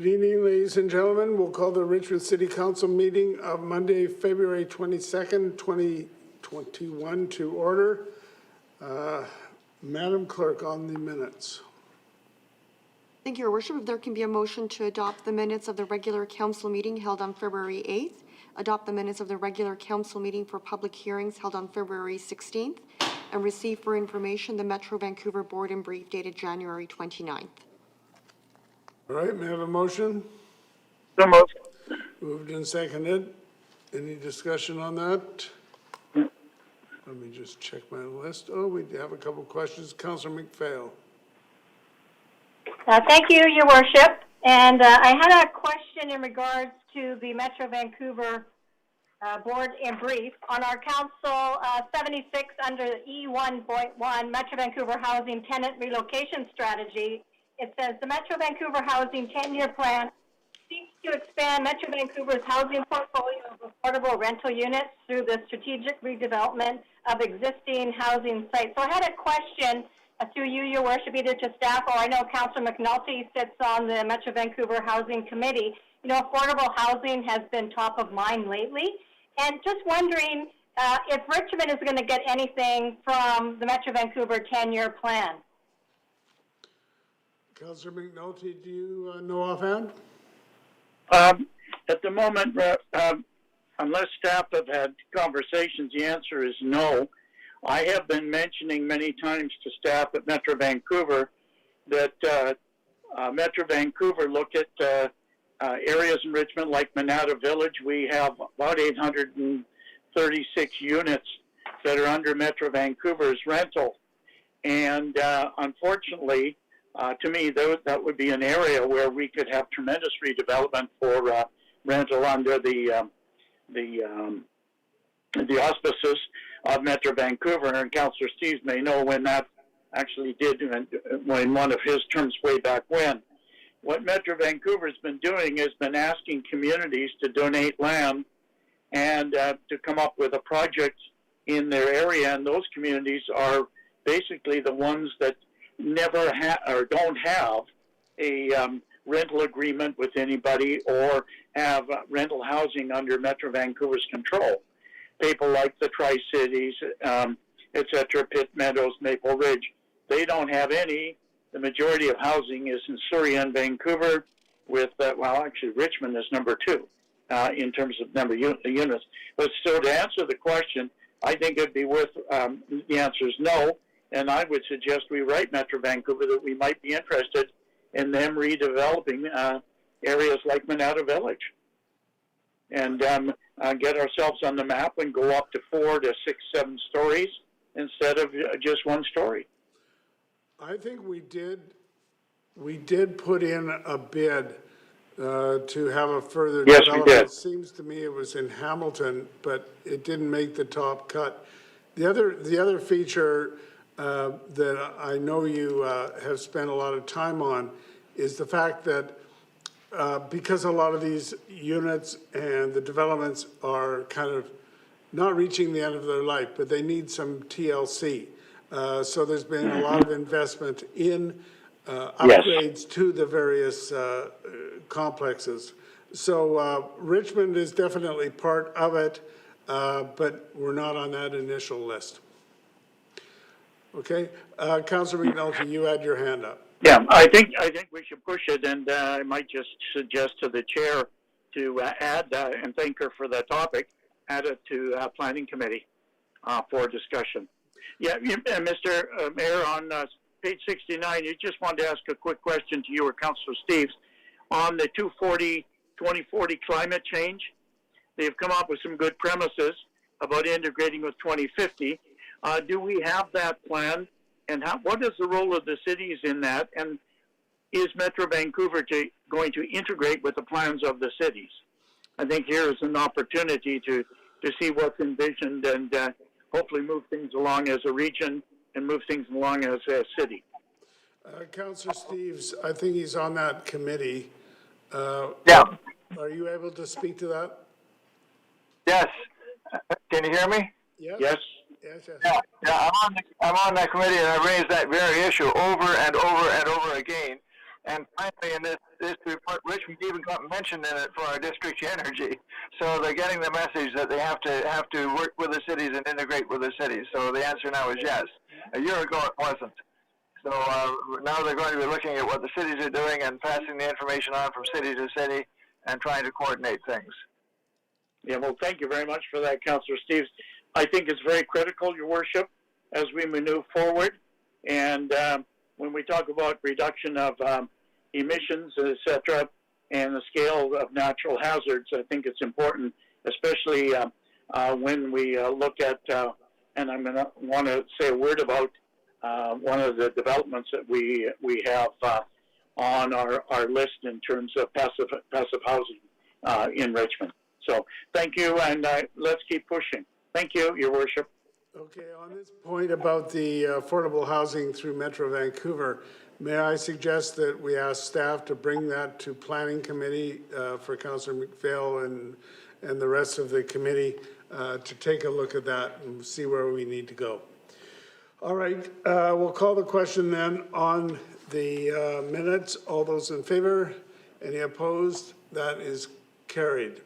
Good evening, ladies and gentlemen. We'll call the Richmond City Council meeting of Monday, February 22nd, 2021 to order. Madam Clerk, on the minutes. Thank you, Your Worship. If there can be a motion to adopt the minutes of the regular council meeting held on February 8th, adopt the minutes of the regular council meeting for public hearings held on February 16th, and receive for information the Metro Vancouver Board and Brief dated January 29th. All right, may I have a motion? So moved. Moved and seconded. Any discussion on that? Let me just check my list. Oh, we have a couple questions. Councillor McPhail. Thank you, Your Worship. And I had a question in regards to the Metro Vancouver Board in Brief. On our Council 76 under E1.1, Metro Vancouver Housing Tenant Relocation Strategy, it says the Metro Vancouver Housing 10-year plan seeks to expand Metro Vancouver's housing portfolio of affordable rental units through the strategic redevelopment of existing housing sites. So I had a question through you, Your Worship, either to staff or I know Councillor McNulty sits on the Metro Vancouver Housing Committee. You know, affordable housing has been top of mind lately. And just wondering if Richmond is going to get anything from the Metro Vancouver 10-year plan. Councillor McNulty, do you know offhand? At the moment, unless staff have had conversations, the answer is no. I have been mentioning many times to staff at Metro Vancouver that Metro Vancouver look at areas in Richmond like Monada Village. We have about 836 units that are under Metro Vancouver's rental. And unfortunately, to me, that would be an area where we could have tremendous redevelopment for rental under the auspices of Metro Vancouver. And Councillor Steeves may know when that actually did in one of his terms way back when. What Metro Vancouver has been doing is been asking communities to donate land and to come up with a project in their area. And those communities are basically the ones that never or don't have a rental agreement with anybody or have rental housing under Metro Vancouver's control. People like the Tri-Cities, et cetera, Pitt Meadows, Maple Ridge, they don't have any. The majority of housing is in Surrey and Vancouver with, well, actually Richmond is number 2 in terms of number of units. But so to answer the question, I think it'd be worth, the answer is no. And I would suggest we write Metro Vancouver that we might be interested in them redeveloping areas like Monada Village and get ourselves on the map and go up to 4 to 6, 7 stories instead of just 1 story. I think we did put in a bid to have a further development. We did. It seems to me it was in Hamilton, but it didn't make the top cut. The other feature that I know you have spent a lot of time on is the fact that because a lot of these units and the developments are kind of not reaching the end of their life, but they need some TLC. So there's been a lot of investment in upgrades to the various complexes. So Richmond is definitely part of it, but we're not on that initial list. Okay, Councillor McNulty, you had your hand up. Yeah, I think we should push it, and I might just suggest to the chair to add and thank her for the topic, add it to Planning Committee for discussion. Yeah, Mr. Mayor, on page 69, you just wanted to ask a quick question to you or Councillor Steeves on the 2040 climate change. They've come up with some good premises about integrating with 2050. Do we have that plan? And what is the role of the cities in that? And is Metro Vancouver going to integrate with the plans of the cities? I think here is an opportunity to see what's envisioned and hopefully move things along as a region and move things along as a city. Councillor Steeves, I think he's on that committee. Yeah. Are you able to speak to that? Yes. Can you hear me? Yes. Yes. Yes, yes. Yeah, I'm on that committee, and I raised that very issue over and over and over again And finally, in this report, Richmond even got mentioned in it for our district energy. So they're getting the message that they have to work with the cities and integrate with the cities. So the answer now is yes. A year ago, it wasn't. So now they're going to be looking at what the cities are doing and passing the information on from city to city and trying to coordinate things. Yeah, well, thank you very much for that, Councillor Steves. I think it's very critical, Your Worship, as we move forward. And when we talk about reduction of emissions, etc., and the scale of natural hazards, I think it's important, especially when we look at, and I'm going to want to say a word about one of the developments that we have on our list in terms of passive housing in Richmond. So thank you, and let's keep pushing. Thank you, Your Worship. Okay, on this point about the affordable housing through Metro Vancouver, may I suggest that we ask staff to bring that to Planning Committee for Councillor McPhail and the rest of the committee to take a look at that and see where we need to go. All right, we'll call the question then on the minutes. All those in favor? Any opposed? That is carried.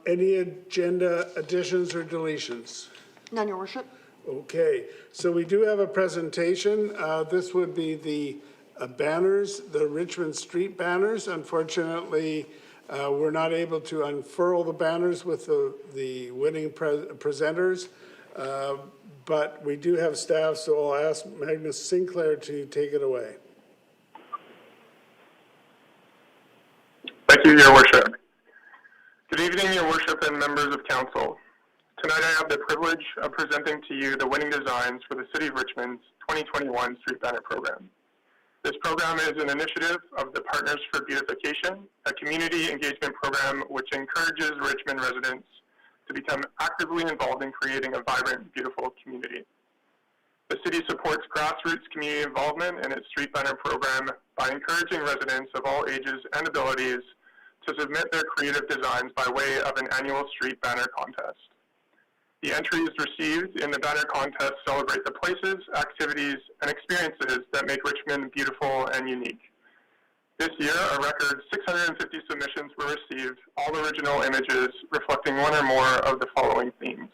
Any agenda additions or deletions? None, Your Worship. Okay, so we do have a presentation. This would be the banners, the Richmond Street banners. Unfortunately, we're not able to unfurl the banners with the winning presenters, but we do have staff, so I'll ask Magnus Sinclair to take it away. Thank you, Your Worship. Good evening, Your Worship and members of Council. Tonight I have the privilege of presenting to you the winning designs for the City of Richmond's 2021 Street Banner Program. This program is an initiative of the Partners for Beautification, a community engagement program which encourages Richmond residents to become actively involved in creating a vibrant, beautiful community. The city supports grassroots community involvement in its Street Banner Program by encouraging residents of all ages and abilities to submit their creative designs by way of an annual street banner contest. The entries received in the banner contest celebrate the places, activities, and experiences that make Richmond beautiful and unique. This year, a record 650 submissions were received, all original images reflecting one or more of the following themes: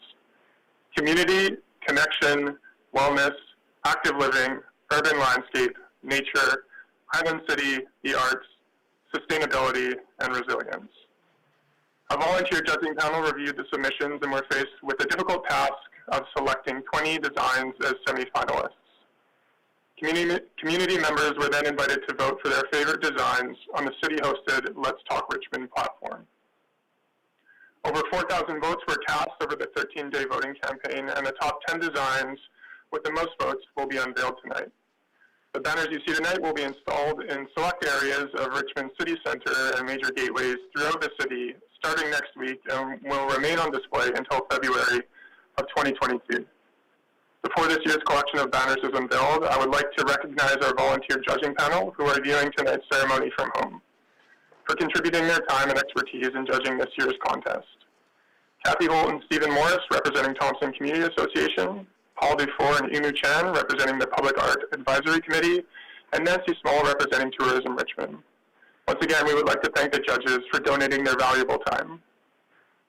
community, connection, wellness, active living, urban landscape, nature, island city, the arts, sustainability, and resilience. A volunteer judging panel reviewed the submissions and were faced with the difficult task of selecting 20 designs as semi-finalists. Community members were then invited to vote for their favorite designs on the city-hosted Let's Talk Richmond platform. Over 4,000 votes were cast over the 13-day voting campaign, and the top 10 designs with the most votes will be unveiled tonight. The banners you see tonight will be installed in select areas of Richmond City Center and major gateways throughout the city starting next week and will remain on display until February of 2022. Before this year's collection of banners is unveiled, I would like to recognize our volunteer judging panel who are viewing tonight's ceremony from home for contributing their time and expertise in judging this year's contest. Kathy Holt and Stephen Morris, representing Thompson Community Association, Paul Dufour and Emu Chan, representing the Public Art Advisory Committee, and Nancy Small, representing Tourism Richmond. Once again, we would like to thank the judges for donating their valuable time.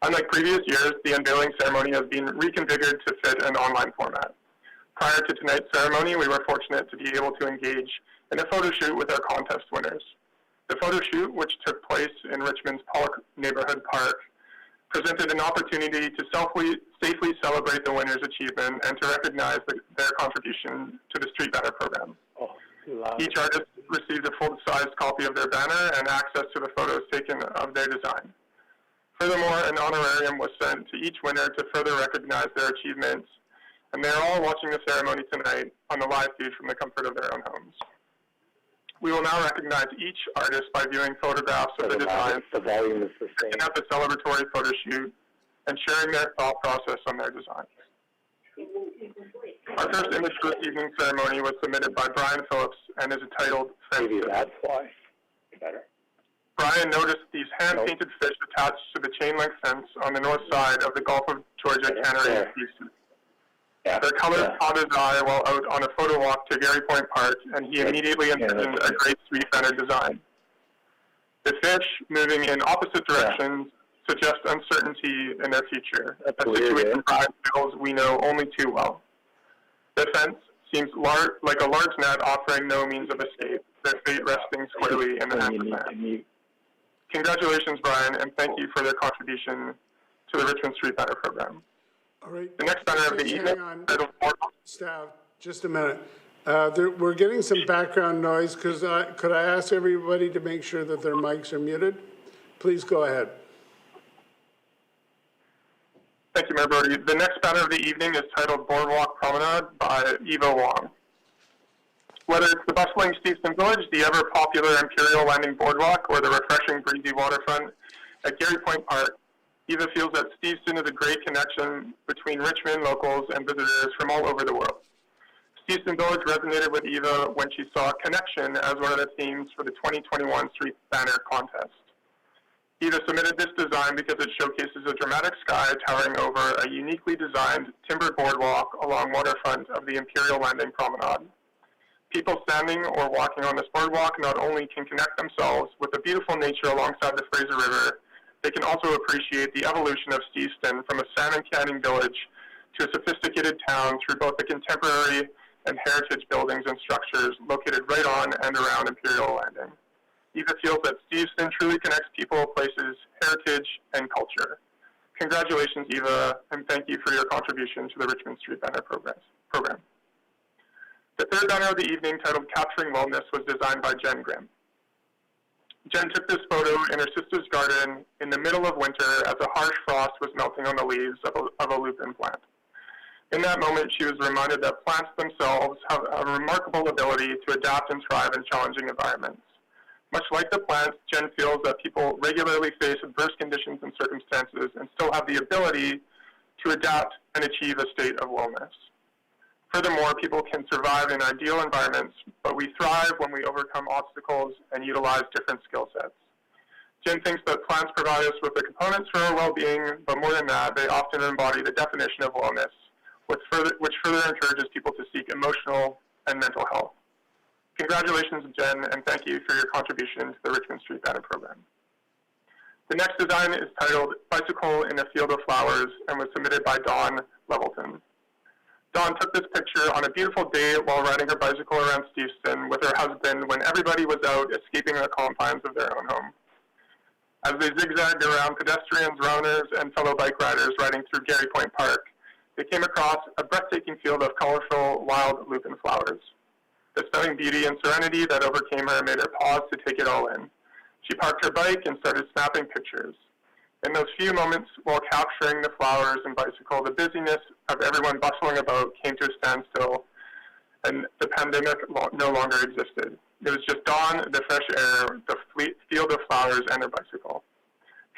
Unlike previous years, the unveiling ceremony has been reconfigured to fit an online format. Prior to tonight's ceremony, we were fortunate to be able to engage in a photo shoot with our contest winners. The photo shoot, which took place in Richmond's Pollock Neighborhood Park, presented an opportunity to safely celebrate the winner's achievement and to recognize their contribution to the Street Banner Program. Each artist received a full-size copy of their banner and access to the photos taken of their design. Furthermore, an honorarium was sent to each winner to further recognize their achievements, and they're all watching the ceremony tonight on the live feed from the comfort of their own homes. We will now recognize each artist by viewing photographs of the designs, and at the celebratory photo shoot, and sharing their thought process on their designs. Our first image for this evening's ceremony was submitted by Brian Phillips and is entitled Fence. Maybe that's why. Better. Brian noticed these hand-painted fish attached to the chain-link fence on the north side of the Gulf of Georgia cannery in Houston. Their colors caught his eye while out on a photo walk to Gary Point Park, and he immediately envisioned a great street banner design. The fish, moving in opposite directions, suggest uncertainty in their future, a situation Brian feels we know only too well. The fence seems like a large net offering no means of escape, their fate resting squarely in the hands of man. Congratulations, Brian, and thank you for their contribution to the Richmond Street Banner program. All right. The next banner of the evening, Staff, just a minute. We're getting some background noise. Could I ask everybody to make sure that their mics are muted? Please go ahead. Thank you, Mayor Brody. The next banner of the evening is titled Boardwalk Promenade by Eva Wong. Whether it's the bustling Steveston Village, the ever-popular Imperial Landing Boardwalk, or the refreshing breezy waterfront at Gary Point Park, Eva feels that Steveston is a great connection between Richmond locals and visitors from all over the world. Steveston Village resonated with Eva when she saw connection as one of the themes for the 2021 Street Banner Contest. Eva submitted this design because it showcases a dramatic sky towering over a uniquely designed timber boardwalk along waterfront of the Imperial Landing Promenade. People standing or walking on this boardwalk not only can connect themselves with the beautiful nature alongside the Fraser River, they can also appreciate the evolution of Steveston from a salmon canning village to a sophisticated town through both the contemporary and heritage buildings and structures located right on and around Imperial Landing. Eva feels that Steveston truly connects people, places, heritage, and culture. Congratulations, Eva, and thank you for your contribution to the Richmond Street Banner program. The third banner of the evening, titled Capturing Wellness, was designed by Jen Grimm. Jen took this photo in her sister's garden in the middle of winter as a harsh frost was melting on the leaves of a lupin plant. In that moment, she was reminded that plants themselves have a remarkable ability to adapt and thrive in challenging environments. Much like the plants, Jen feels that people regularly face adverse conditions and circumstances and still have the ability to adapt and achieve a state of wellness. Furthermore, people can survive in ideal environments, but we thrive when we overcome obstacles and utilize different skill sets. Jen thinks that plants provide us with the components for our well-being, but more than that, they often embody the definition of wellness, which further encourages people to seek emotional and mental health. Congratulations, Jen, and thank you for your contribution to the Richmond Street Banner program. The next design is titled Bicycle in a Field of Flowers and was submitted by Dawn Levelton. Dawn took this picture on a beautiful day while riding her bicycle around Steveston with her husband when everybody was out escaping the confines of their own home. As they zigzagged around pedestrians, runners, and fellow bike riders riding through Gary Point Park, they came across a breathtaking field of colorful wild lupin flowers. The stunning beauty and serenity that overcame her made her pause to take it all in. She parked her bike and started snapping pictures. In those few moments while capturing the flowers and bicycle, the busyness of everyone bustling about came to a standstill, and the pandemic no longer existed. It was just Dawn, the fresh air, the field of flowers, and her bicycle.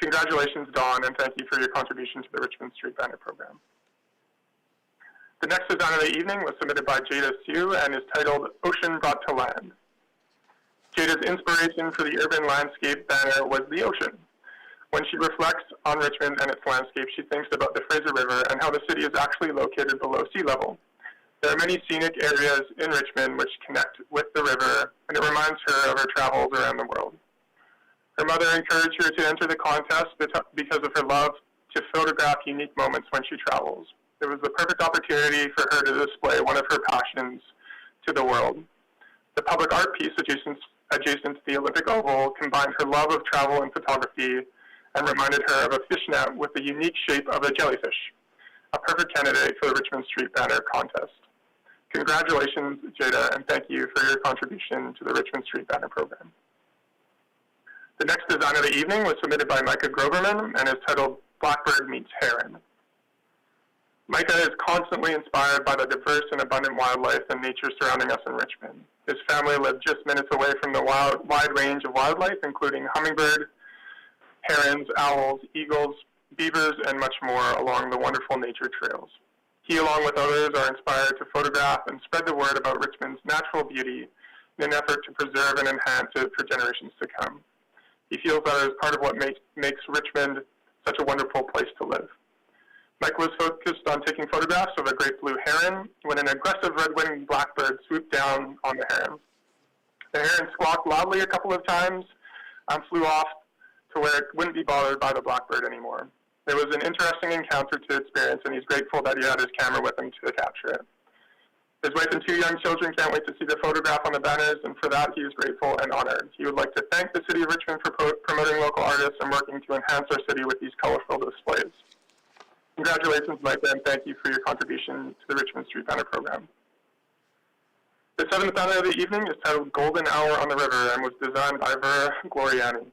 Congratulations, Dawn, and thank you for your contribution to the Richmond Street Banner program. The next design of the evening was submitted by Jada Sue and is titled Ocean Brought to Land. Jada's inspiration for the urban landscape banner was the ocean. When she reflects on Richmond and its landscape, she thinks about the Fraser River and how the city is actually located below sea level. There are many scenic areas in Richmond which connect with the river, and it reminds her of her travels around the world. Her mother encouraged her to enter the contest because of her love to photograph unique moments when she travels. It was the perfect opportunity for her to display one of her passions to the world. The public art piece adjacent to the Olympic Oval combined her love of travel and photography and reminded her of a fishnet with the unique shape of a jellyfish, a perfect candidate for the Richmond Street Banner contest. Congratulations, Jada, and thank you for your contribution to the Richmond Street Banner program. The next design of the evening was submitted by Micah Groverman and is titled Blackbird Meets Heron. Micah is constantly inspired by the diverse and abundant wildlife and nature surrounding us in Richmond. His family lived just minutes away from the wide range of wildlife, including hummingbird, herons, owls, eagles, beavers, and much more along the wonderful nature trails. He, along with others, are inspired to photograph and spread the word about Richmond's natural beauty in an effort to preserve and enhance it for generations to come. He feels that it is part of what makes Richmond such a wonderful place to live. Mike was focused on taking photographs of a great blue heron when an aggressive red-winged blackbird swooped down on the heron. The heron squawked loudly a couple of times and flew off to where it wouldn't be bothered by the blackbird anymore. It was an interesting encounter to experience, and he's grateful that he had his camera with him to capture it. His wife and 2 young children can't wait to see the photograph on the banners, and for that he is grateful and honored. He would like to thank the City of Richmond for promoting local artists and working to enhance our city with these colorful displays. Congratulations, Mike, and thank you for your contribution to the Richmond Street Banner program. The 7th banner of the evening is titled Golden Hour on the River and was designed by Vera Gloriani.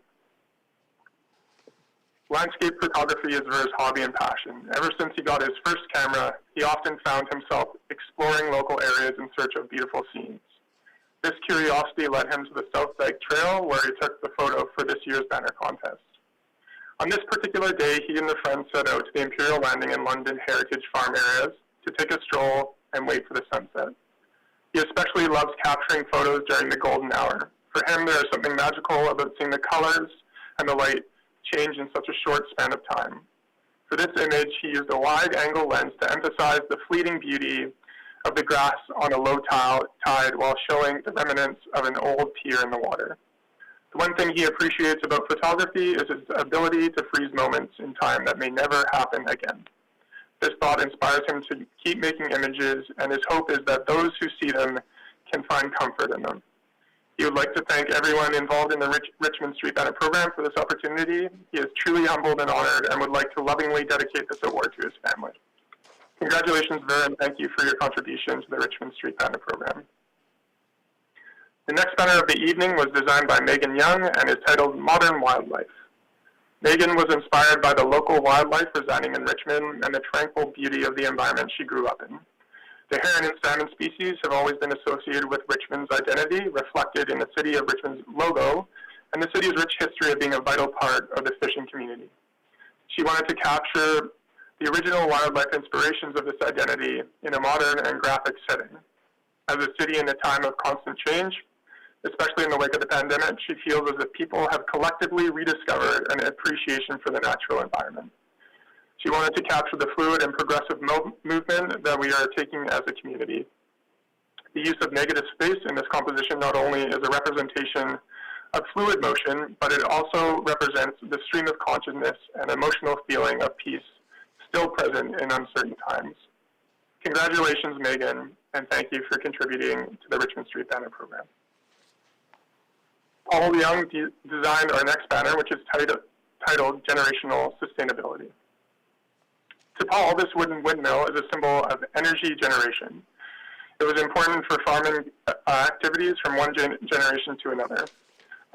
Landscape photography is Vera's hobby and passion. Ever since he got his first camera, he often found himself exploring local areas in search of beautiful scenes. This curiosity led him to the South Dyke Trail, where he took the photo for this year's banner contest. On this particular day, he and their friends set out to the Imperial Landing and London Heritage Farm areas to take a stroll and wait for the sunset. He especially loves capturing photos during the golden hour. For him, there is something magical about seeing the colors and the light change in such a short span of time. For this image, he used a wide-angle lens to emphasize the fleeting beauty of the grass on a low tide while showing the remnants of an old pier in the water. The one thing he appreciates about photography is his ability to freeze moments in time that may never happen again. This thought inspires him to keep making images, and his hope is that those who see them can find comfort in them. He would like to thank everyone involved in the Richmond Street Banner program for this opportunity. He is truly humbled and honored and would like to lovingly dedicate this award to his family. Congratulations, Vera, and thank you for your contribution to the Richmond Street Banner program. The next banner of the evening was designed by Megan Young and is titled Modern Wildlife. Megan was inspired by the local wildlife residing in Richmond and the tranquil beauty of the environment she grew up in. The heron and salmon species have always been associated with Richmond's identity, reflected in the City of Richmond's logo, and the city's rich history of being a vital part of the fishing community. She wanted to capture the original wildlife inspirations of this identity in a modern and graphic setting. As a city in a time of constant change, especially in the wake of the pandemic, she feels as if people have collectively rediscovered an appreciation for the natural environment. She wanted to capture the fluid and progressive movement that we are taking as a community. The use of negative space in this composition not only is a representation of fluid motion, but it also represents the stream of consciousness and emotional feeling of peace still present in uncertain times. Congratulations, Megan, and thank you for contributing to the Richmond Street Banner program. Paul Young designed our next banner, which is titled Generational Sustainability. To Paul, this wooden windmill is a symbol of energy generation. It was important for farming activities from one generation to another.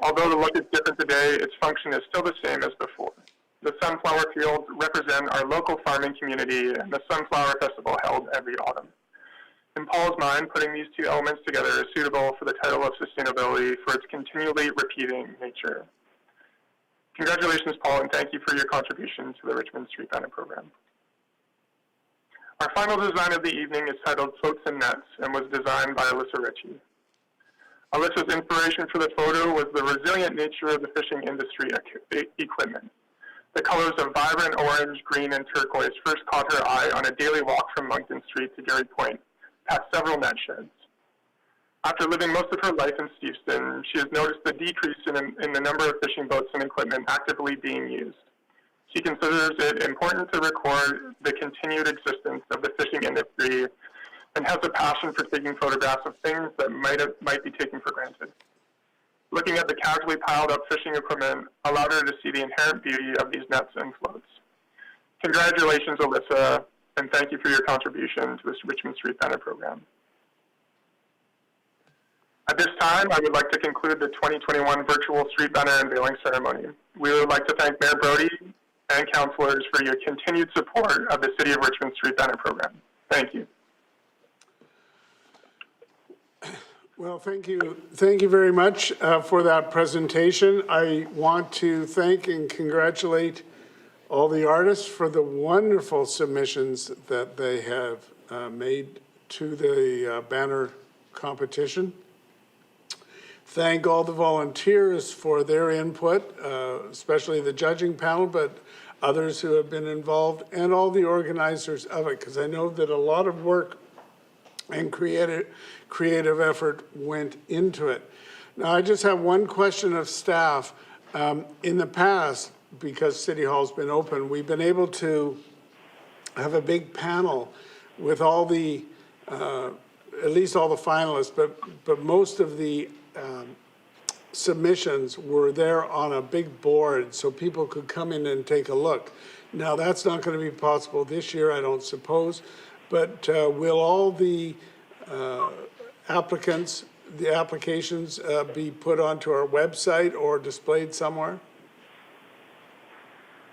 Although the look is different today, its function is still the same as before. The sunflower fields represent our local farming community and the Sunflower Festival held every autumn. In Paul's mind, putting these two elements together is suitable for the title of sustainability for its continually repeating nature. Congratulations, Paul, and thank you for your contribution to the Richmond Street Banner program. Our final design of the evening is titled Floats and Nets and was designed by Alyssa Ritchie. Alyssa's inspiration for the photo was the resilient nature of the fishing industry equipment. The colors of vibrant orange, green, and turquoise first caught her eye on a daily walk from Moncton Street to Garry Point, past several net sheds. After living most of her life in Steveston, she has noticed the decrease in the number of fishing boats and equipment actively being used. She considers it important to record the continued existence of the fishing industry and has a passion for taking photographs of things that might be taken for granted. Looking at the casually piled up fishing equipment allowed her to see the inherent beauty of these nets and floats. Congratulations, Alyssa, and thank you for your contribution to this Richmond Street Banner program. At this time, I would like to conclude the 2021 virtual street banner unveiling ceremony. We would like to thank Mayor Brody and councilors for your continued support of the City of Richmond Street Banner program. Thank you. Well, thank you. Thank you very much for that presentation. I want to thank and congratulate all the artists for the wonderful submissions that they have made to the banner competition. Thank all the volunteers for their input, especially the judging panel, but others who have been involved, and all the organizers of it, because I know that a lot of work and creative effort went into it. Now, I just have one question of staff. In the past, because City Hall's been open, we've been able to have a big panel with all the, at least all the finalists, but most of the submissions were there on a big board so people could come in and take a look. Now, that's not going to be possible this year, I don't suppose, but will all the applications be put onto our website or displayed somewhere?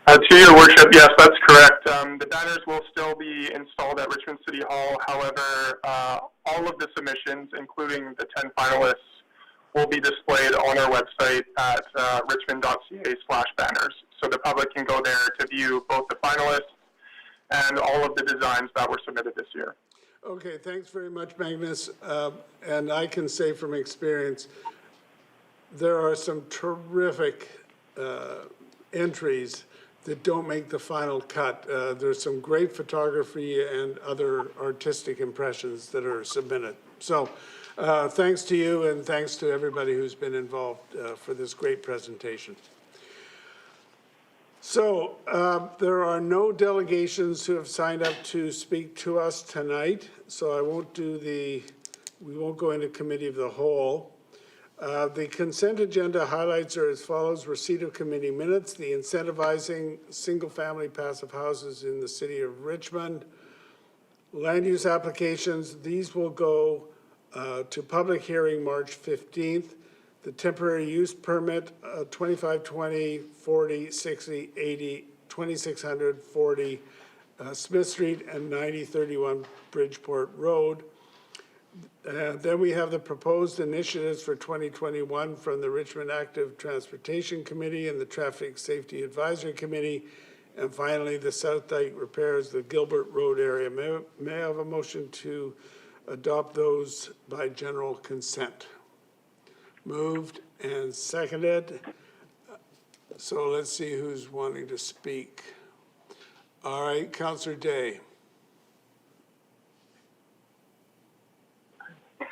To your worship, yes, that's correct. The banners will still be installed at Richmond City Hall. However, all of the submissions, including the 10 finalists, will be displayed on our website at richmond.ca/banners. So the public can go there to view both the finalists and all of the designs that were submitted this year. Okay, thanks very much, Magnus. And I can say from experience, there are some terrific entries that don't make the final cut. There's some great photography and other artistic impressions that are submitted. So thanks to you and thanks to everybody who's been involved for this great presentation. So there are no delegations who have signed up to speak to us tonight, so I won't we won't go into committee of the whole. The consent agenda highlights are as follows: receipt of committee minutes, the incentivizing single-family passive houses in the city of Richmond, land use applications. These will go to public hearing March 15th. The temporary use permit, 2520, 40, 60, 80, 2600, 40 Smith Street and 9031 Bridgeport Road. Then we have the proposed initiatives for 2021 from the Richmond Active Transportation Committee and the Traffic Safety Advisory Committee. And finally, the South Dyke repairs, the Gilbert Road area. May I have a motion to adopt those by general consent? Moved and seconded. So let's see who's wanting to speak. All right, Councillor Day.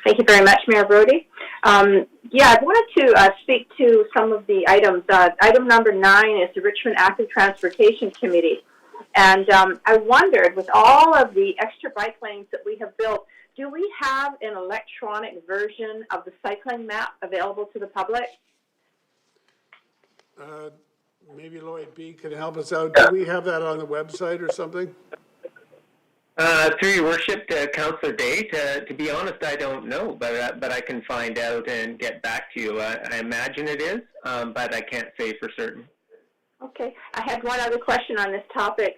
Thank you very much, Mayor Brody. Yeah, I wanted to speak to some of the items. Item number 9 is the Richmond Active Transportation Committee. And I wondered, with all of the extra bike lanes that we have built, do we have an electronic version of the cycling map available to the public? Maybe Lloyd B. could help us out. Do we have that on the website or something? Through your worship, Councillor Day, to be honest, I don't know, but I can find out and get back to you. I imagine it is, but I can't say for certain. Okay. I had one other question on this topic.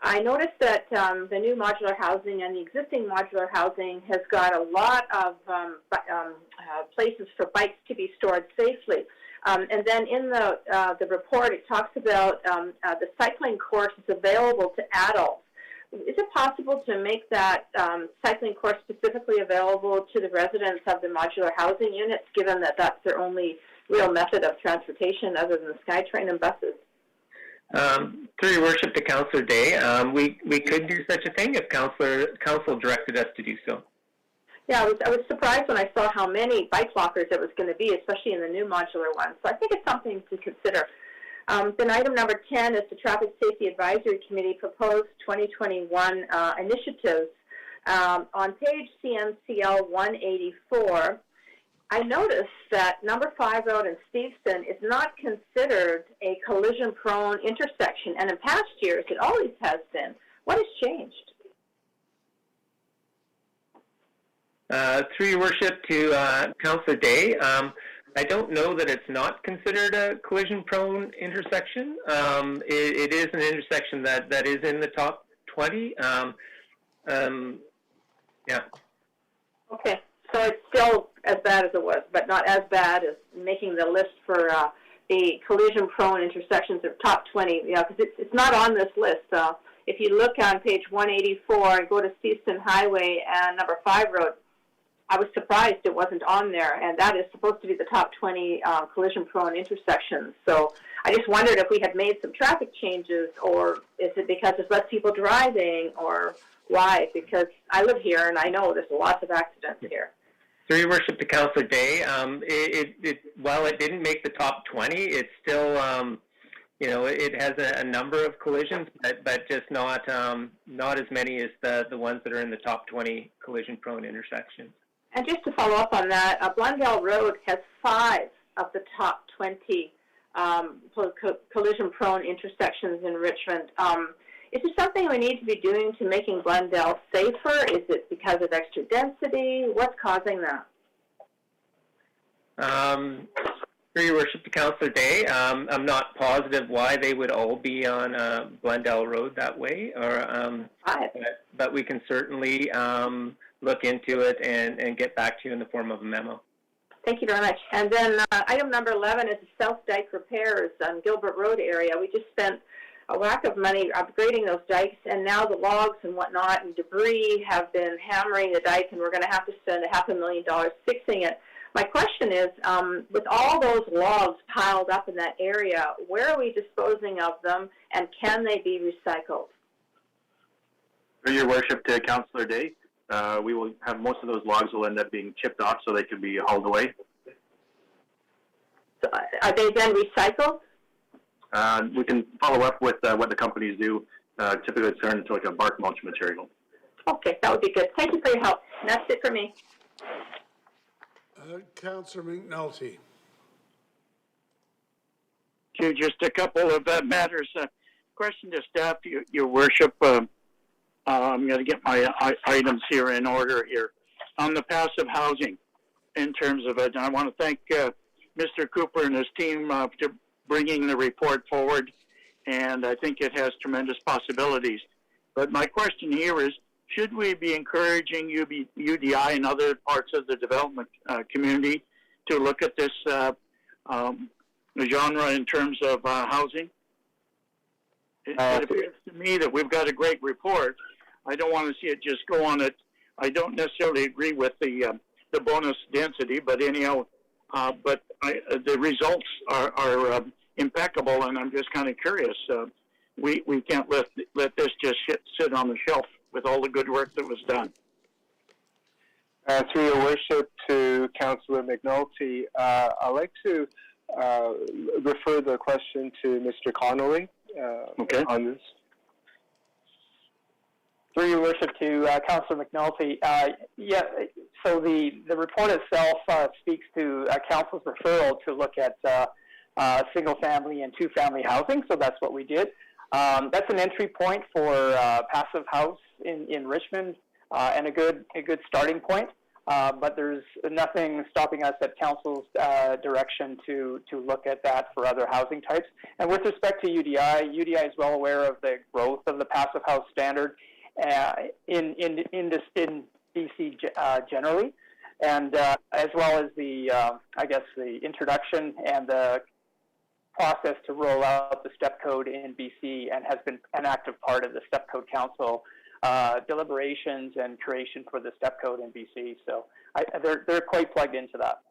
I noticed that the new modular housing and the existing modular housing has got a lot of places for bikes to be stored safely. And then in the report, it talks about the cycling course is available to adults. Is it possible to make that cycling course specifically available to the residents of the modular housing units, given that that's their only real method of transportation other than the SkyTrain and buses? Through your worship to Councillor Day, we could do such a thing if council directed us to do so. Yeah, I was surprised when I saw how many bike lockers it was going to be, especially in the new modular ones. So I think it's something to consider. Then item number 10 is the Traffic Safety Advisory Committee proposed 2021 initiatives. On page CMCL 184, I noticed that number 5 Road in Steveston is not considered a collision-prone intersection, and in past years it always has been. What has changed? Through your worship to Councillor Day, I don't know that it's not considered a collision-prone intersection. It is an intersection that is in the top 20. Yeah. Okay, so it's still as bad as it was, but not as bad as making the list for the collision-prone intersections of top 20. Yeah, because it's not on this list. If you look on page 184 and go to Steveston Highway and number 5 Road, I was surprised it wasn't on there, and that is supposed to be the top 20 collision-prone intersections. So I just wondered if we had made some traffic changes, or is it because there's less people driving, or why? Because I live here, and I know there's lots of accidents here. Through your worship to Councillor Day, while it didn't make the top 20, it's still, it has a number of collisions, but just not as many as the ones that are in the top 20 collision-prone intersections. And just to follow up on that, Blundell Road has 5 of the top 20 collision-prone intersections in Richmond. Is there something we need to be doing to making Blundell safer? Is it because of extra density? What's causing that? Through your worship to Councillor Day, I'm not positive why they would all be on Blundell Road that way, but we can certainly look into it and get back to you in the form of a memo. Thank you very much. And then item number 11 is the South Dyke repairs on Gilbert Road area. We just spent a whack of money upgrading those dikes, and now the logs and whatnot and debris have been hammering the dike, and we're going to have to spend $500,000 fixing it. My question is, with all those logs piled up in that area, where are we disposing of them, and can they be recycled? Through your worship to Councillor Day, we will have most of those logs will end up being chipped off so they can be hauled away. So are they then recycled? We can follow up with what the companies do. Typically, it's turned into like a bark mulch material. Okay, that would be good. Thank you for your help. And that's it for me. Councillor McNulty. Just a couple of matters. Question to staff, your worship. I'm going to get my items here in order here. On the passive housing, in terms of it, and I want to thank Mr. Cooper and his team for bringing the report forward, and I think it has tremendous possibilities. But my question here is, should we be encouraging UDI and other parts of the development community to look at this genre in terms of housing? It appears to me that we've got a great report. I don't want to see it just go on it. I don't necessarily agree with the bonus density, but anyhow, the results are impeccable, and I'm just kind of curious. We can't let this just sit on the shelf with all the good work that was done. Through your worship to Councillor McNulty, I'd like to refer the question to Mr. Connolly on this. Through your worship to Councillor McNulty, so the report itself speaks to Council's referral to look at single-family and two-family housing, so that's what we did. That's an entry point for passive house in Richmond, and a good starting point. But there's nothing stopping us at Council's direction to look at that for other housing types. And with respect to UDI is well aware of the growth of the passive house standard in BC generally, and as well as the the introduction and the process to roll out the STEP code in BC, and has been an active part of the STEP code council deliberations and creation for the STEP code in BC. So they're quite plugged into that.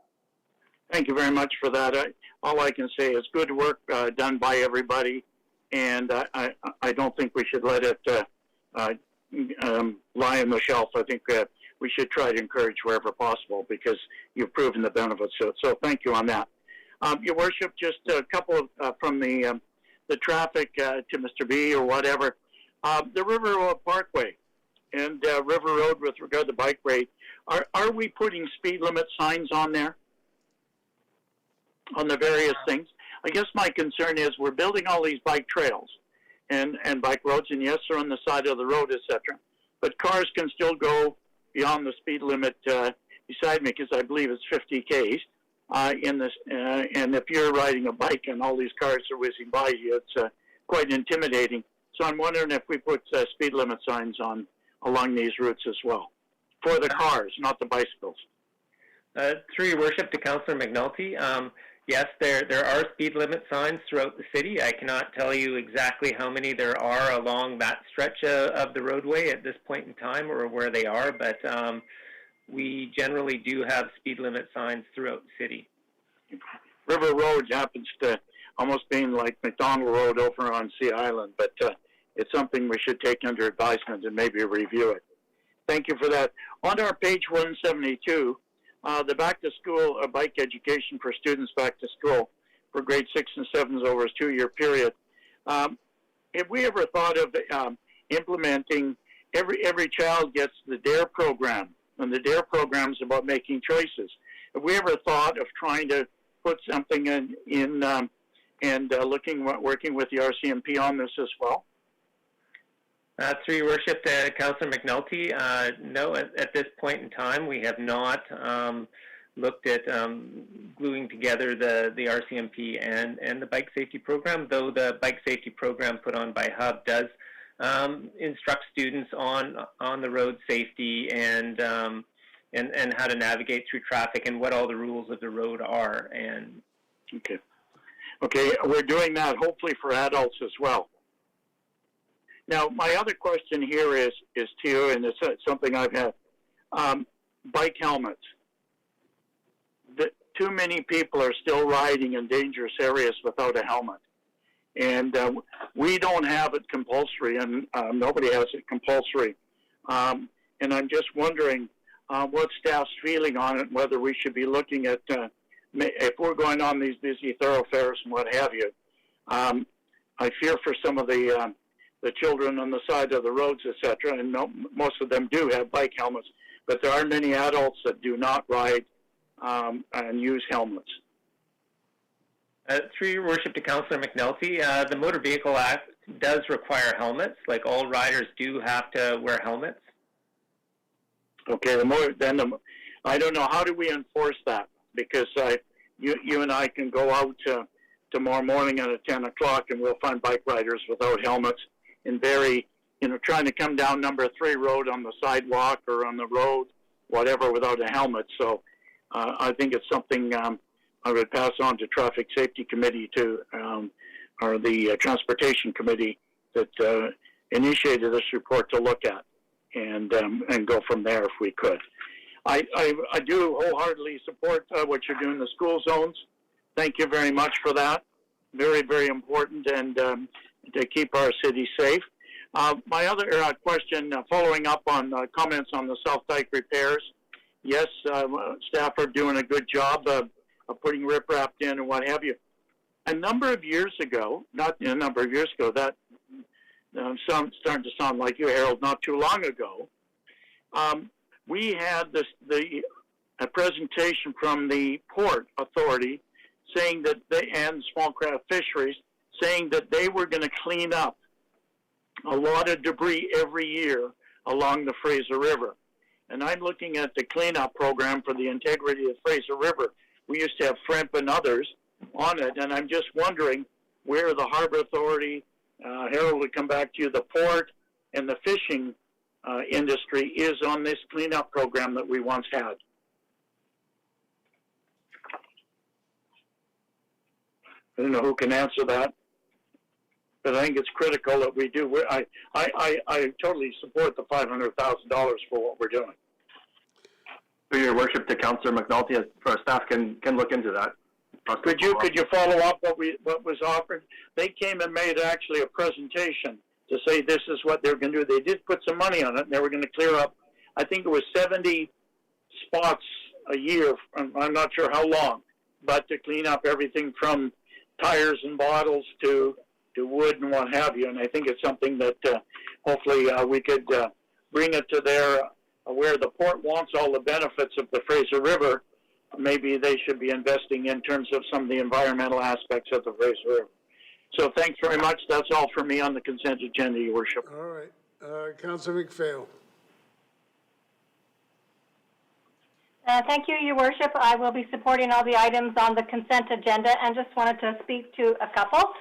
Thank you very much for that. All I can say is good work done by everybody, and I don't think we should let it lie on the shelf. I think we should try to encourage wherever possible, because you've proven the benefits. So thank you on that. Your worship, just a couple of, from the traffic to Mr. B or whatever. The River Road Parkway and River Road with regard to bike rate, are we putting speed limit signs on there? On the various things? I guess my concern is we're building all these bike trails and bike roads, and yes, they're on the side of the road, etc. But cars can still go beyond the speed limit beside me, because I believe it's 50 Ks. In this, and if you're riding a bike and all these cars are whizzing by you, it's quite intimidating. So I'm wondering if we put speed limit signs along these routes as well, for the cars, not the bicycles. Through your worship to Councillor McNulty, yes, there are speed limit signs throughout the city. I cannot tell you exactly how many there are along that stretch of the roadway at this point in time, or where they are, but we generally do have speed limit signs throughout the city. River Road happens to almost being like McDonald Road over on Sea Island, but it's something we should take under advisement and maybe review it. Thank you for that. On our page 172, the back to school bike education for students back to school for grade 6 and 7s over a 2-year period. Have we ever thought of implementing every child gets the DARE program, and the DARE program is about making choices. Have we ever thought of trying to put something in and working with the RCMP on this as well? Through your worship, Councillor McNulty, no, at this point in time, we have not looked at gluing together the RCMP and the bike safety program, though the bike safety program put on by Hub does instruct students on the road safety and how to navigate through traffic and what all the rules of the road are. And okay, we're doing that hopefully for adults as well. Now, my other question here is to you, and it's something I've had, bike helmets. Too many people are still riding in dangerous areas without a helmet. And we don't have it compulsory, and nobody has it compulsory. And I'm just wondering what staff's feeling on it, whether we should be looking at, if we're going on these busy thoroughfares and what have you. I fear for some of the children on the side of the roads, etc., and most of them do have bike helmets, but there are many adults that do not ride and use helmets. Through your worship to Councillor McNulty, the Motor Vehicle Act does require helmets. Like, all riders do have to wear helmets. Okay, I don't know, how do we enforce that? Because you and I can go out tomorrow morning at 10 o'clock and we'll find bike riders without helmets and trying to come down number 3 road on the sidewalk or on the road, whatever, without a helmet. So I think it's something I would pass on to Traffic Safety Committee or the Transportation Committee that initiated this report to look at and go from there if we could. I do wholeheartedly support what you're doing in the school zones. Thank you very much for that. Very, very important, and to keep our city safe. My other question, following up on comments on the South Dyke repairs. Yes, staff are doing a good job of putting riprap in and what have you. A number of years ago, that starting to sound like you, Harold, not too long ago, we had a presentation from the Port Authority saying that and Small Craft Fisheries, saying that they were going to clean up a lot of debris every year along the Fraser River. And I'm looking at the cleanup program for the integrity of the Fraser River. We used to have FREMP and others on it, and I'm just wondering where the Harbor Authority, Harold would come back to you, the port and the fishing industry is on this cleanup program that we once had. I don't know who can answer that, but I think it's critical that we do. I totally support the $500,000 for what we're doing. Through your worship to Councillor McNulty, our staff can look into that. Could you follow up what was offered? They came and made actually a presentation to say this is what they're going to do. They did put some money on it, and they were going to clear up, I think it was 70 spots a year. I'm not sure how long, but to clean up everything from tires and bottles to wood and what have you. And I think it's something that hopefully we could bring it to where the port wants all the benefits of the Fraser River. Maybe they should be investing in terms of some of the environmental aspects of the Fraser River. So thanks very much. That's all for me on the consent agenda, Your Worship. All right. Councillor McPhail. Thank you, Your Worship. I will be supporting all the items on the consent agenda and just wanted to speak to a couple.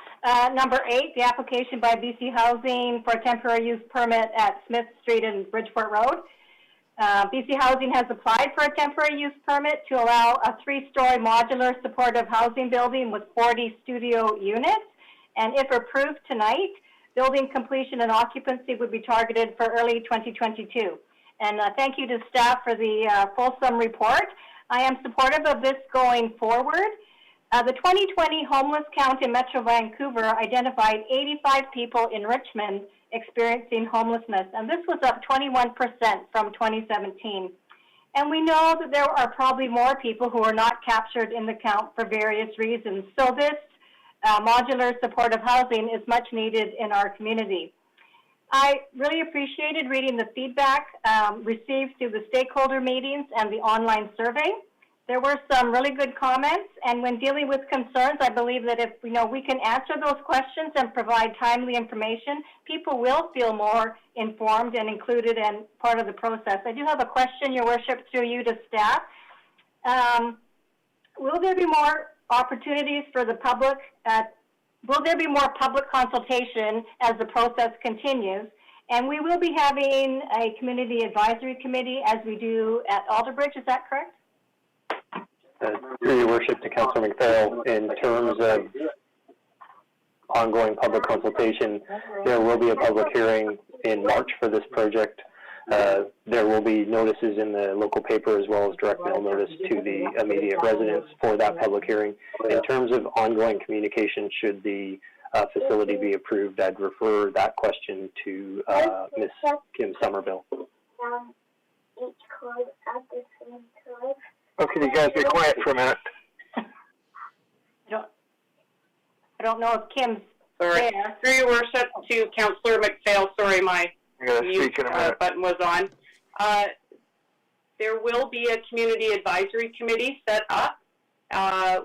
Number 8, the application by BC Housing for a temporary use permit at Smith Street and Bridgeport Road. BC Housing has applied for a temporary use permit to allow a 3-story modular supportive housing building with 40 studio units. And if approved tonight, building completion and occupancy would be targeted for early 2022. And thank you to staff for the fulsome report. I am supportive of this going forward. The 2020 homeless count in Metro Vancouver identified 85 people in Richmond experiencing homelessness, and this was up 21% from 2017. And we know that there are probably more people who are not captured in the count for various reasons. So this modular supportive housing is much needed in our community. I really appreciated reading the feedback received through the stakeholder meetings and the online survey. There were some really good comments, and when dealing with concerns, I believe that if we can answer those questions and provide timely information, people will feel more informed and included and part of the process. I do have a question, Your Worship, through you to staff. Will there be more opportunities for the public? Will there be more public consultation as the process continues? And we will be having a community advisory committee as we do at Alderbridge, is that correct? Through Your Worship to Councillor McPhail, in terms of ongoing public consultation, there will be a public hearing in March for this project. There will be notices in the local paper as well as direct mail notice to the immediate residents for that public hearing. In terms of ongoing communication, should the facility be approved, I'd refer that question to Ms. Kim Somerville. Oh, can you guys be quiet for a minute? I don't know if Kim's Sorry. there. Through Your Worship to Councillor McPhail, sorry, my mute button was on. There will be a community advisory committee set up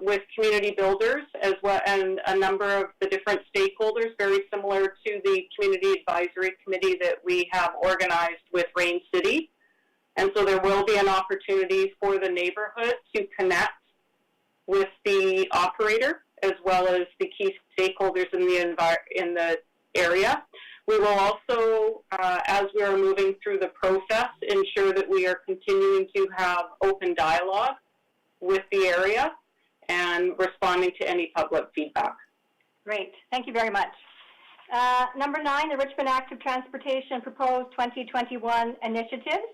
with community builders as well, and a number of the different stakeholders, very similar to the community advisory committee that we have organized with Rain City. And so there will be an opportunity for the neighborhood to connect with the operator as well as the key stakeholders in the area. We will also, as we are moving through the process, ensure that we are continuing to have open dialogue with the area and responding to any public feedback. Great. Thank you very much. Number 9, the Richmond Active Transportation Proposed 2021 Initiatives.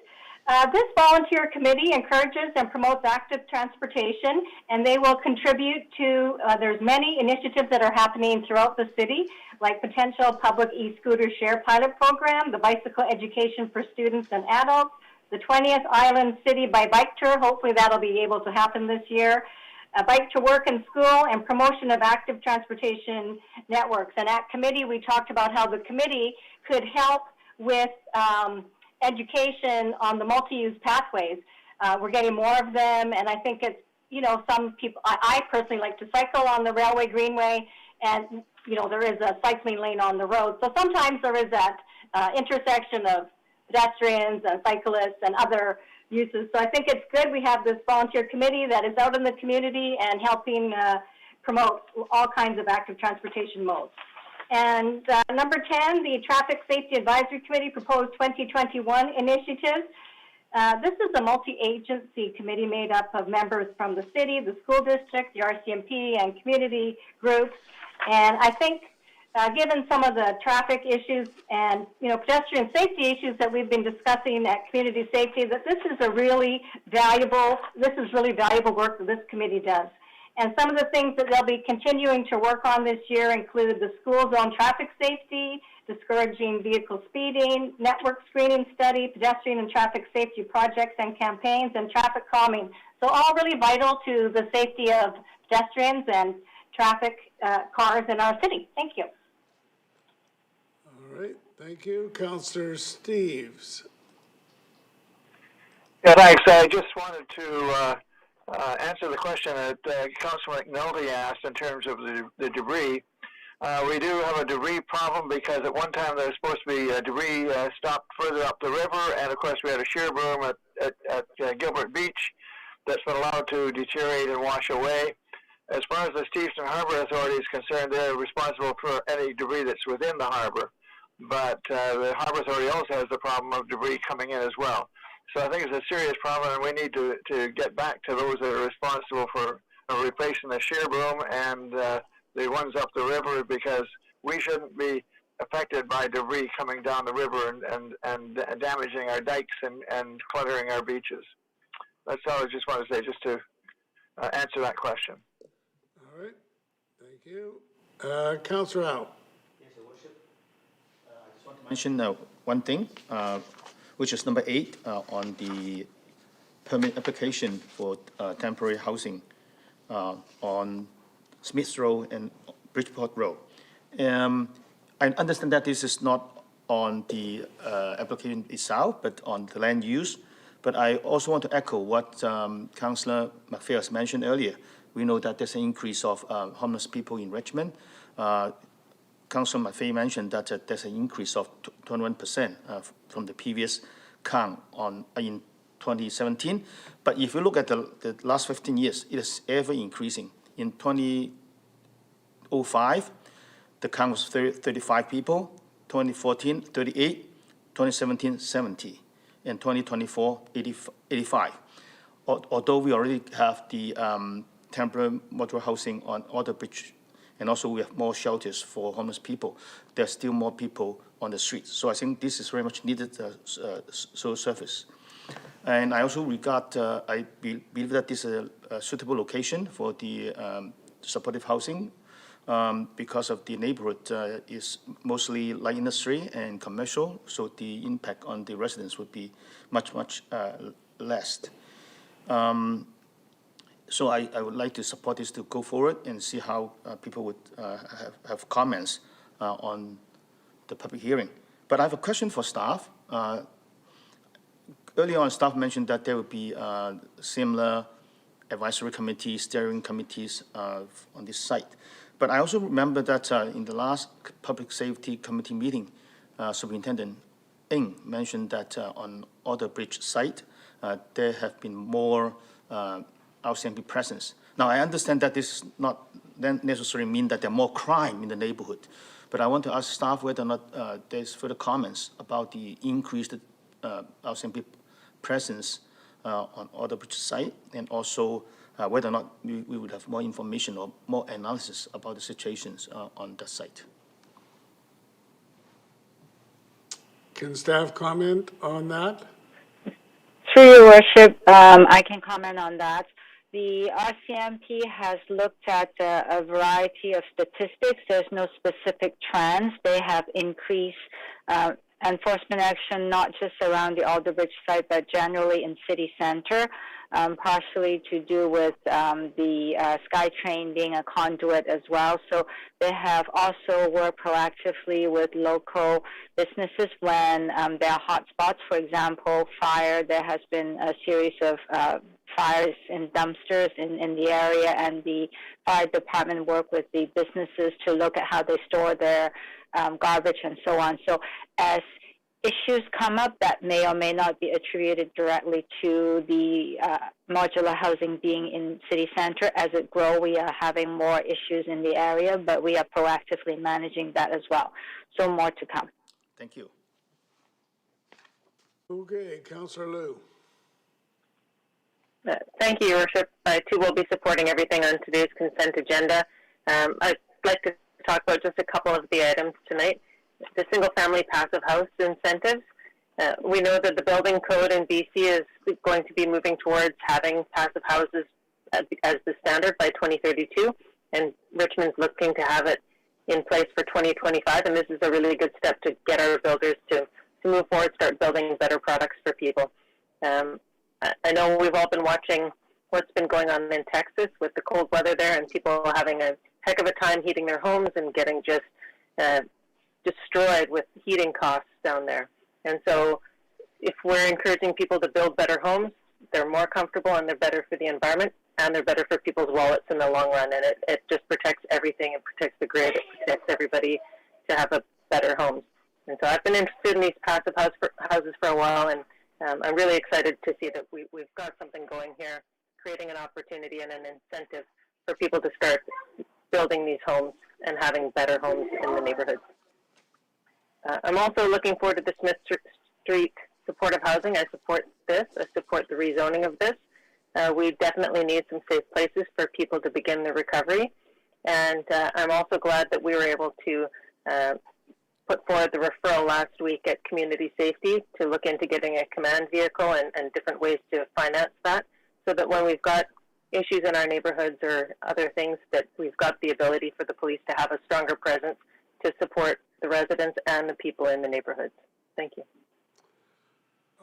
This volunteer committee encourages and promotes active transportation, and they will contribute to, there's many initiatives that are happening throughout the city, like potential public e-scooter share pilot program, the bicycle education for students and adults, the 20th Island City by Bike Tour, hopefully that'll be able to happen this year, a bike to work and school, and promotion of active transportation networks. And at committee, we talked about how the committee could help with education on the multi-use pathways. We're getting more of them, and I think it's, some people, I personally like to cycle on the Railway Greenway, and, there is a cycling lane on the road. So sometimes there is that intersection of pedestrians and cyclists and other uses. So I think it's good we have this volunteer committee that is out in the community and helping promote all kinds of active transportation modes. And number 10, the Traffic Safety Advisory Committee proposed 2021 initiatives. This is a multi-agency committee made up of members from the city, the school district, the RCMP, and community groups. And I think given some of the traffic issues and, pedestrian safety issues that we've been discussing at community safety, that this is really valuable work that this committee does. And some of the things that they'll be continuing to work on this year include the school zone traffic safety, discouraging vehicle speeding, network screening study, pedestrian and traffic safety projects and campaigns, and traffic calming. So all really vital to the safety of pedestrians and traffic cars in our city. Thank you. All right, thank you. Councillor Steves. Yeah, thanks. I just wanted to answer the question that Councillor McNulty asked in terms of the debris. We do have a debris problem because at one time there was supposed to be debris stopped further up the river, and of course we had a shear boom at Gilbert Beach that's been allowed to deteriorate and wash away. As far as the Steveston Harbor Authority is concerned, they're responsible for any debris that's within the harbor. But the Harbor Authority also has the problem of debris coming in as well. So I think it's a serious problem, and we need to get back to those that are responsible for replacing the shear boom and the ones up the river, because we shouldn't be affected by debris coming down the river and damaging our dikes and cluttering our beaches. That's all I just want to say, just to answer that question. All right, thank you. Councillor Al. Yes, Your Worship. I just want to mention one thing, which is number 8 on the permit application for temporary housing on Smiths Road and Bridgeport Road. I understand that this is not on the application itself, but on the land use. But I also want to echo what Councillor McPhail has mentioned earlier. We know that there's an increase of homeless people in Richmond. Councillor McPhail mentioned that there's an increase of 21% from the previous count in 2017. But if you look at the last 15 years, it is ever increasing. In 2005, the count was 35 people, 2014, 38, 2017, 70, and 2024, 85. Although we already have the temporary modular housing on Alder Bridge, and also we have more shelters for homeless people, there's still more people on the streets. So I think this is very much needed social service. And I also regard, I believe that this is a suitable location for the supportive housing because of the neighborhood is mostly light industry and commercial, so the impact on the residents would be much less. So I would like to support this to go forward and see how people would have comments on the public hearing. But I have a question for staff. Earlier on, staff mentioned that there would be similar advisory committees, steering committees on this site. But I also remember that in the last Public Safety Committee meeting, Superintendent Ng mentioned that on Alder Bridge site, there have been more LCMP presence. Now, I understand that this does not necessarily mean that there's more crime in the neighborhood, but I want to ask staff whether or not there's further comments about the increased LCMP presence on Alder Bridge site, and also whether or not we would have more information or more analysis about the situations on that site. Can staff comment on that? Through your worship, I can comment on that. The RCMP has looked at a variety of statistics. There's no specific trends. They have increased enforcement action not just around the Alder Bridge site, but generally in city center, partially to do with the SkyTrain being a conduit as well. So they have also worked proactively with local businesses when there are hot spots. For example, fire. There has been a series of fires in dumpsters in the area, and the fire department work with the businesses to look at how they store their garbage and so on. So as issues come up that may or may not be attributed directly to the modular housing being in city center, as it grows, we are having more issues in the area, but we are proactively managing that as well. So more to come. Thank you. Okay, Councillor Liu. Thank you, Your Worship. I too will be supporting everything on today's consent agenda. I'd like to talk about just a couple of the items tonight. The single-family passive house incentives. We know that the building code in BC is going to be moving towards having passive houses as the standard by 2032, and Richmond's looking to have it in place for 2025, and this is a really good step to get our builders to move forward, start building better products for people. I know we've all been watching what's been going on in Texas with the cold weather there, and people having a heck of a time heating their homes and getting just destroyed with heating costs down there. And so if we're encouraging people to build better homes, they're more comfortable and they're better for the environment, and they're better for people's wallets in the long run. And it just protects everything. It protects the grid. It protects everybody to have a better homes. And so I've been interested in these passive houses for a while, and I'm really excited to see that we've got something going here, creating an opportunity and an incentive for people to start building these homes and having better homes in the neighborhoods. I'm also looking forward to the Smith Street supportive housing. I support this. I support the rezoning of this. We definitely need some safe places for people to begin their recovery. And I'm also glad that we were able to put forward the referral last week at Community Safety to look into getting a command vehicle and different ways to finance that, so that when we've got issues in our neighborhoods or other things, that we've got the ability for the police to have a stronger presence to support the residents and the people in the neighborhoods. Thank you.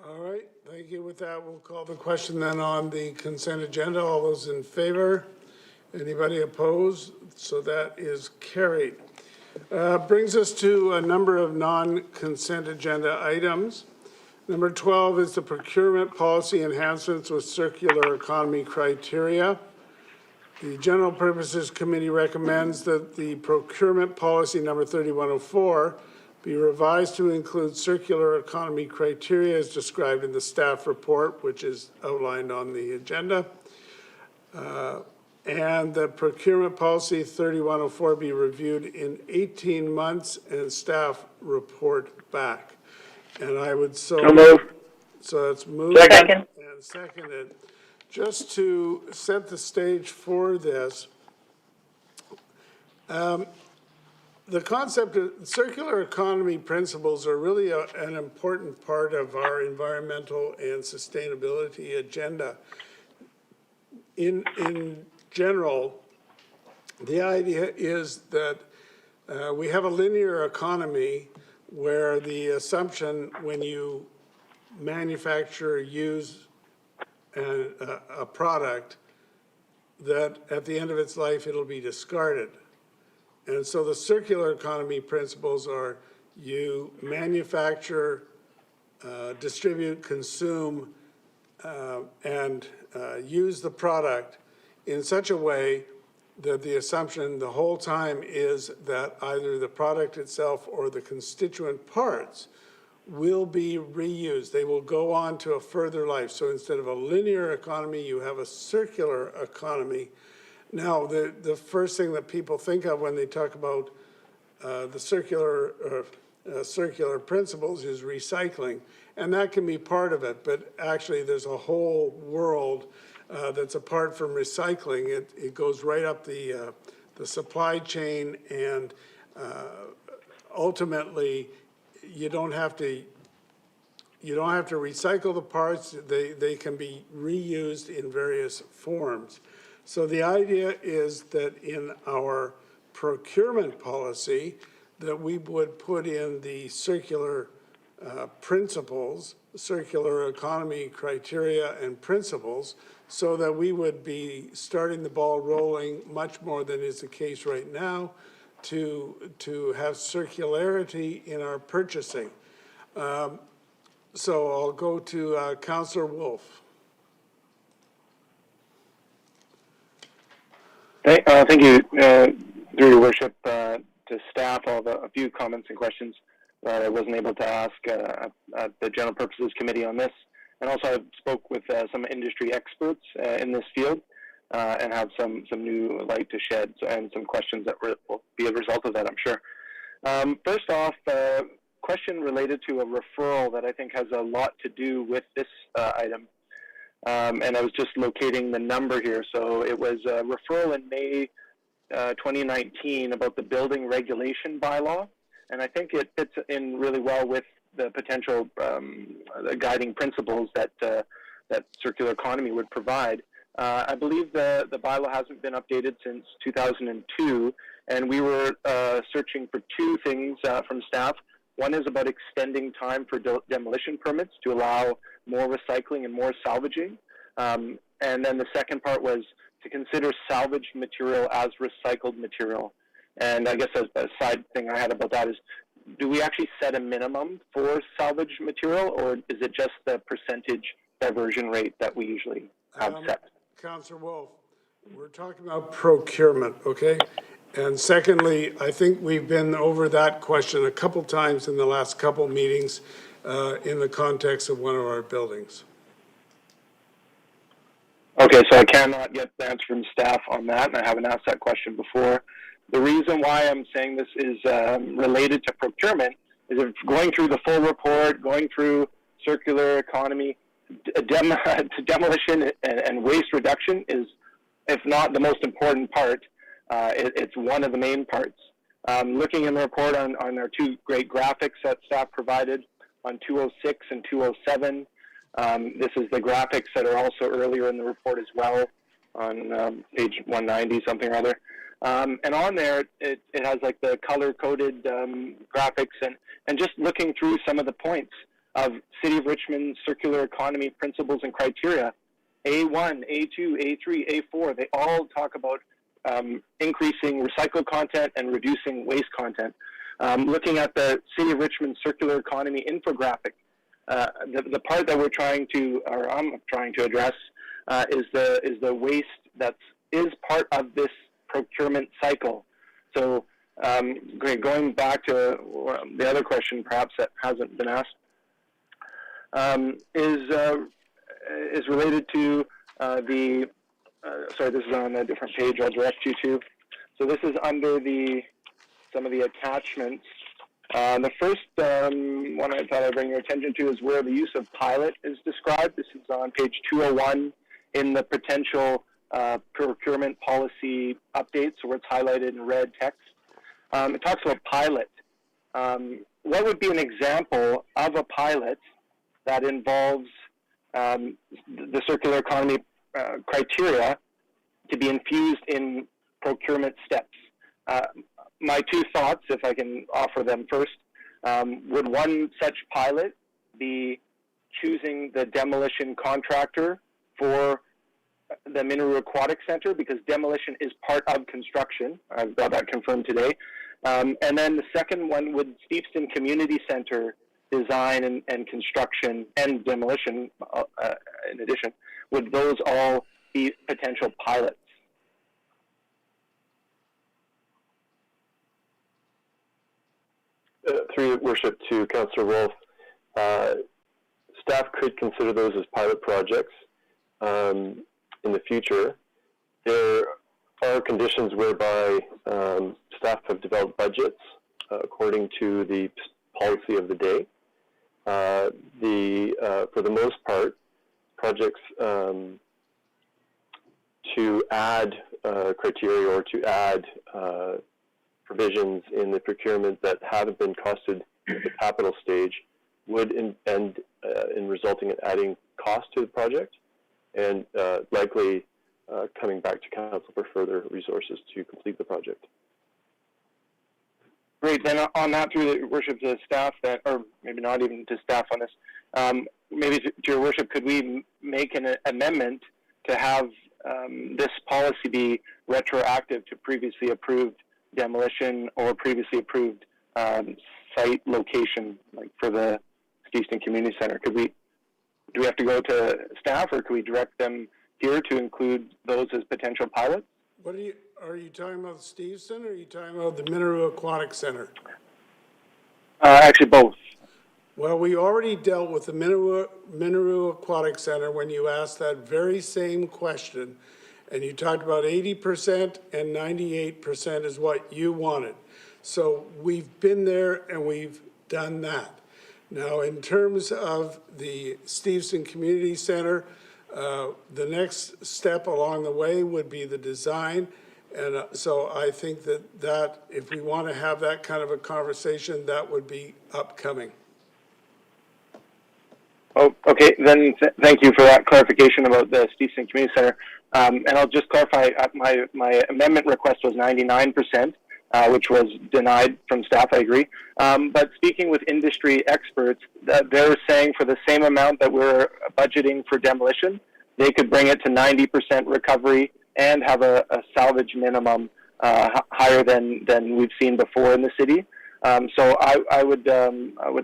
All right, thank you. With that, we'll call the question then on the consent agenda. All those in favor? Anybody opposed? So that is carried. Brings us to a number of non-consent agenda items. Number 12 is the procurement policy enhancements with circular economy criteria. The General Purposes Committee recommends that the procurement policy number 3104 be revised to include circular economy criteria as described in the staff report, which is outlined on the agenda. And the procurement policy 3104 be reviewed in 18 months and staff report back. And I would so move. So it's moved Second. and seconded. Just to set the stage for this, the concept of circular economy principles are really an important part of our environmental and sustainability agenda. In general, the idea is that we have a linear economy where the assumption when you manufacture, use a product, that at the end of its life it'll be discarded. And so the circular economy principles are you manufacture, distribute, consume, and use the product in such a way that the assumption the whole time is that either the product itself or the constituent parts will be reused. They will go on to a further life. So instead of a linear economy, you have a circular economy. Now, the first thing that people think of when they talk about the circular principles is recycling, and that can be part of it, but actually there's a whole world that's apart from recycling. It goes right up the supply chain, and ultimately you don't have to recycle the parts. They can be reused in various forms. So the idea is that in our procurement policy that we would put in the circular principles, circular economy criteria and principles, so that we would be starting the ball rolling much more than is the case right now to have circularity in our purchasing. So I'll go to Councillor Wolf. Thank you, through your worship, to staff, a few comments and questions that I wasn't able to ask at the General Purposes Committee on this. And also I spoke with some industry experts in this field and have some new light to shed and some questions that will be a result of that, I'm sure. First off, question related to a referral that I think has a lot to do with this item. And I was just locating the number here. So it was a referral in May 2019 about the building regulation bylaw. And I think it fits in really well with the potential the guiding principles that that circular economy would provide. I believe the bylaw hasn't been updated since 2002, and we were searching for two things from staff. One is about extending time for demolition permits to allow more recycling and more salvaging. And then the second part was to consider salvaged material as recycled material. And I guess a side thing I had about that is, do we actually set a minimum for salvaged material, or is it just the percentage diversion rate that we usually have set? Councillor Wolf, we're talking about procurement, okay? And secondly, I think we've been over that question a couple times in the last couple meetings in the context of one of our buildings. Okay, so I cannot get the answer from staff on that, and I haven't asked that question before. The reason why I'm saying this is related to procurement is if going through the full report, going through circular economy, demolition and waste reduction is, if not the most important part, it's one of the main parts. Looking in the report on our two great graphics that staff provided on 206 and 207, this is the graphics that are also earlier in the report as well on page 190, something or other. And on there, it has like the color-coded graphics and just looking through some of the points of City of Richmond circular economy principles and criteria. A1, A2, A3, A4, they all talk about increasing recycled content and reducing waste content. Looking at the City of Richmond circular economy infographic, the part that we're trying to, or I'm trying to address, is the waste that is part of this procurement cycle. So, going back to the other question, perhaps that hasn't been asked, is related to sorry, this is on a different page. I'll direct you to. So this is under some of the attachments. The first one I thought I'd bring your attention to is where the use of pilot is described. This is on page 201 in the potential procurement policy updates, where it's highlighted in red text. It talks about pilot. What would be an example of a pilot that involves the circular economy criteria to be infused in procurement steps? My two thoughts, if I can offer them first, would one such pilot be choosing the demolition contractor for the Minoru Aquatic Center, because demolition is part of construction. I've got that confirmed today. And then the second one would Steveston Community Center design and construction and demolition, in addition, would those all be potential pilots? Through your worship to Councillor Wolf, staff could consider those as pilot projects in the future. There are conditions whereby staff have developed budgets according to the policy of the day. For the most part, projects to add criteria or to add provisions in the procurement that haven't been costed at the capital stage would end in resulting in adding cost to the project and likely coming back to council for further resources to complete the project. Great. Then on that, through the worship to staff, that, or maybe not even to staff on this, maybe to your worship, could we make an amendment to have this policy be retroactive to previously approved demolition or previously approved site location, like for the Steveston Community Center? Do we have to go to staff, or could we direct them here to include those as potential pilots? Are you talking about Steveston, or are you talking about the Minoru Aquatic Center? Actually, both. Well, we already dealt with the Minoru Aquatic Center when you asked that very same question, and you talked about 80% and 98% is what you wanted. So we've been there and we've done that. Now, in terms of the Steveston Community Center, the next step along the way would be the design. And so I think that if we want to have that kind of a conversation, that would be upcoming. Oh, okay. Then thank you for that clarification about the Steveston Community Center. And I'll just clarify, my amendment request was 99%, which was denied from staff, I agree. But speaking with industry experts, they're saying for the same amount that we're budgeting for demolition, they could bring it to 90% recovery and have a salvage minimum higher than we've seen before in the city. So I would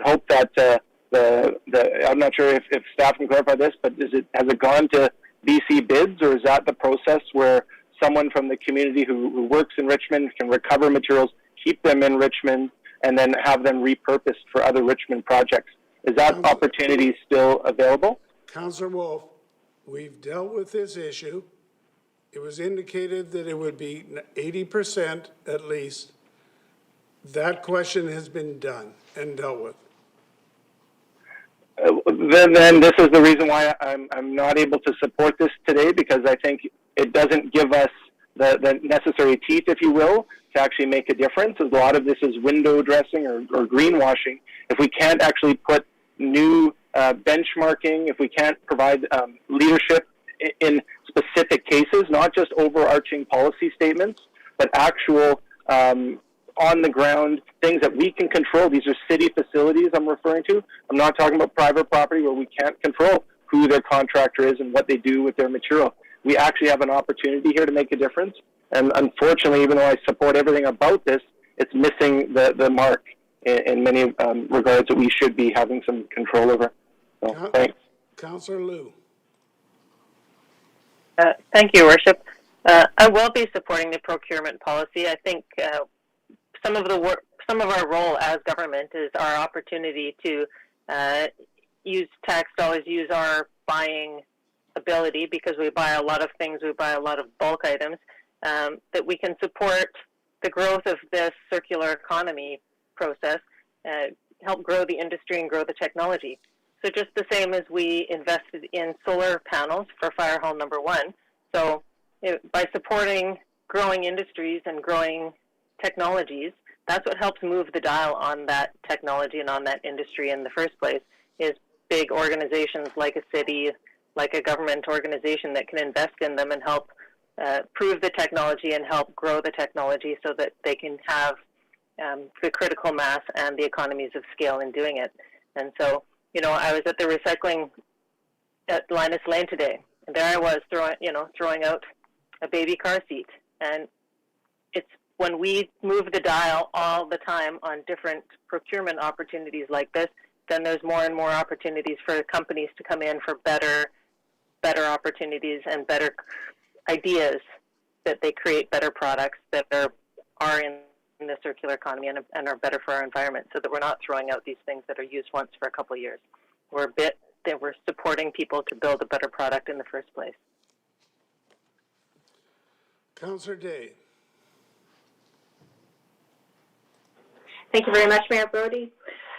hope that I'm not sure if staff can clarify this, but has it gone to BC bids, or is that the process where someone from the community who works in Richmond can recover materials, keep them in Richmond, and then have them repurposed for other Richmond projects? Is that opportunity still available? Councillor Wolf, we've dealt with this issue. It was indicated that it would be 80% at least. That question has been done and dealt with. Then this is the reason why I'm not able to support this today, because I think it doesn't give us the necessary teeth, if you will, to actually make a difference. A lot of this is window dressing or greenwashing. If we can't actually put new benchmarking, if we can't provide leadership in specific cases, not just overarching policy statements, but actual on the ground things that we can control. These are city facilities I'm referring to. I'm not talking about private property where we can't control who their contractor is and what they do with their material. We actually have an opportunity here to make a difference. And unfortunately, even though I support everything about this, it's missing the mark in many regards that we should be having some control over. So, thanks. Councillor Liu. Thank you, Worship. I will be supporting the procurement policy. I think some of our role as government is our opportunity to use tax dollars, use our buying ability, because we buy a lot of things, we buy a lot of bulk items, that we can support the growth of this circular economy process, help grow the industry and grow the technology. So just the same as we invested in solar panels for Fire Hall number 1. So by supporting growing industries and growing technologies, that's what helps move the dial on that technology and on that industry in the first place, is big organizations like a city, like a government organization that can invest in them and help prove the technology and help grow the technology so that they can have the critical mass and the economies of scale in doing it. And so, I was at the recycling at Linus Lane today, and there I was throwing out a baby car seat. And it's when we move the dial all the time on different procurement opportunities like this, then there's more and more opportunities for companies to come in for better opportunities and better ideas, that they create better products that are in the circular economy and are better for our environment, so that we're not throwing out these things that are used once for a couple of years. We're supporting people to build a better product in the first place. Councillor Day. Thank you very much, Mayor Brody.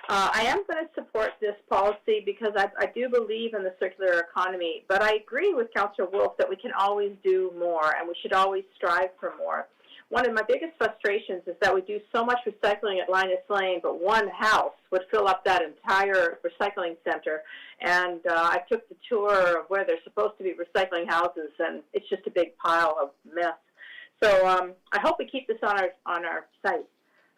I am going to support this policy because I do believe in the circular economy, but I agree with Councillor Wolf that we can always do more and we should always strive for more. One of my biggest frustrations is that we do so much recycling at Linus Lane, but one house would fill up that entire recycling center. And I took the tour of where they're supposed to be recycling houses, and it's just a big pile of mess. So I hope we keep this on our site.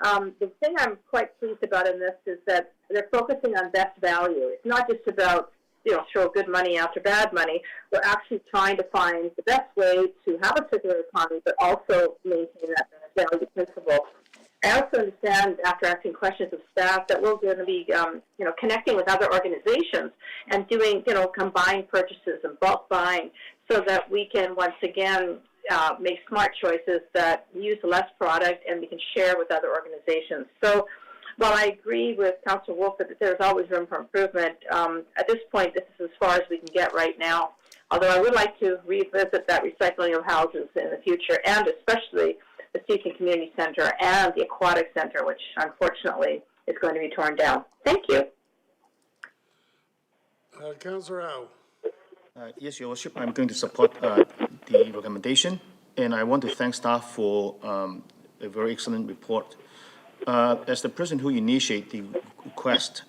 The thing I'm quite pleased about in this is that they're focusing on best value. It's not just about, throw good money after bad money. We're actually trying to find the best way to have a circular economy, but also maintain that best value principle. I also understand, after asking questions of staff, that we're going to be, connecting with other organizations and doing, combined purchases and bulk buying, so that we can once again make smart choices that use less product and we can share with other organizations. So while I agree with Councillor Wolf that there's always room for improvement, at this point, this is as far as we can get right now. Although I would like to revisit that recycling of houses in the future, and especially the Seaton Community Center and the Aquatic Center, which unfortunately is going to be torn down. Thank you. Councillor Au. Yes, Your Worship, I'm going to support the recommendation, and I want to thank staff for a very excellent report. As the person who initiated the request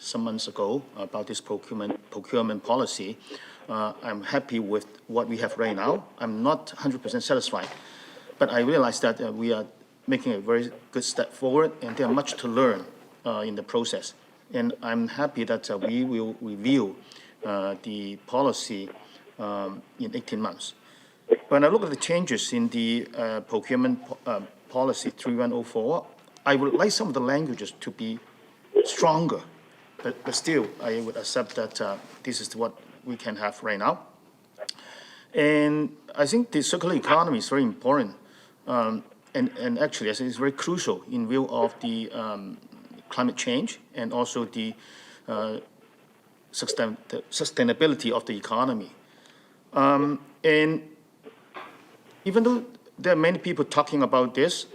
some months ago about this procurement policy, I'm happy with what we have right now. I'm not 100% satisfied, but I realize that we are making a very good step forward, and there's much to learn in the process. And I'm happy that we will review the policy in 18 months. When I look at the changes in the procurement policy 3104, I would like some of the languages to be stronger, but still I would accept that this is what we can have right now. And I think the circular economy is very important, and actually I think it's very crucial in view of the climate change and also the sustainability of the economy. And even though there are many people talking about this,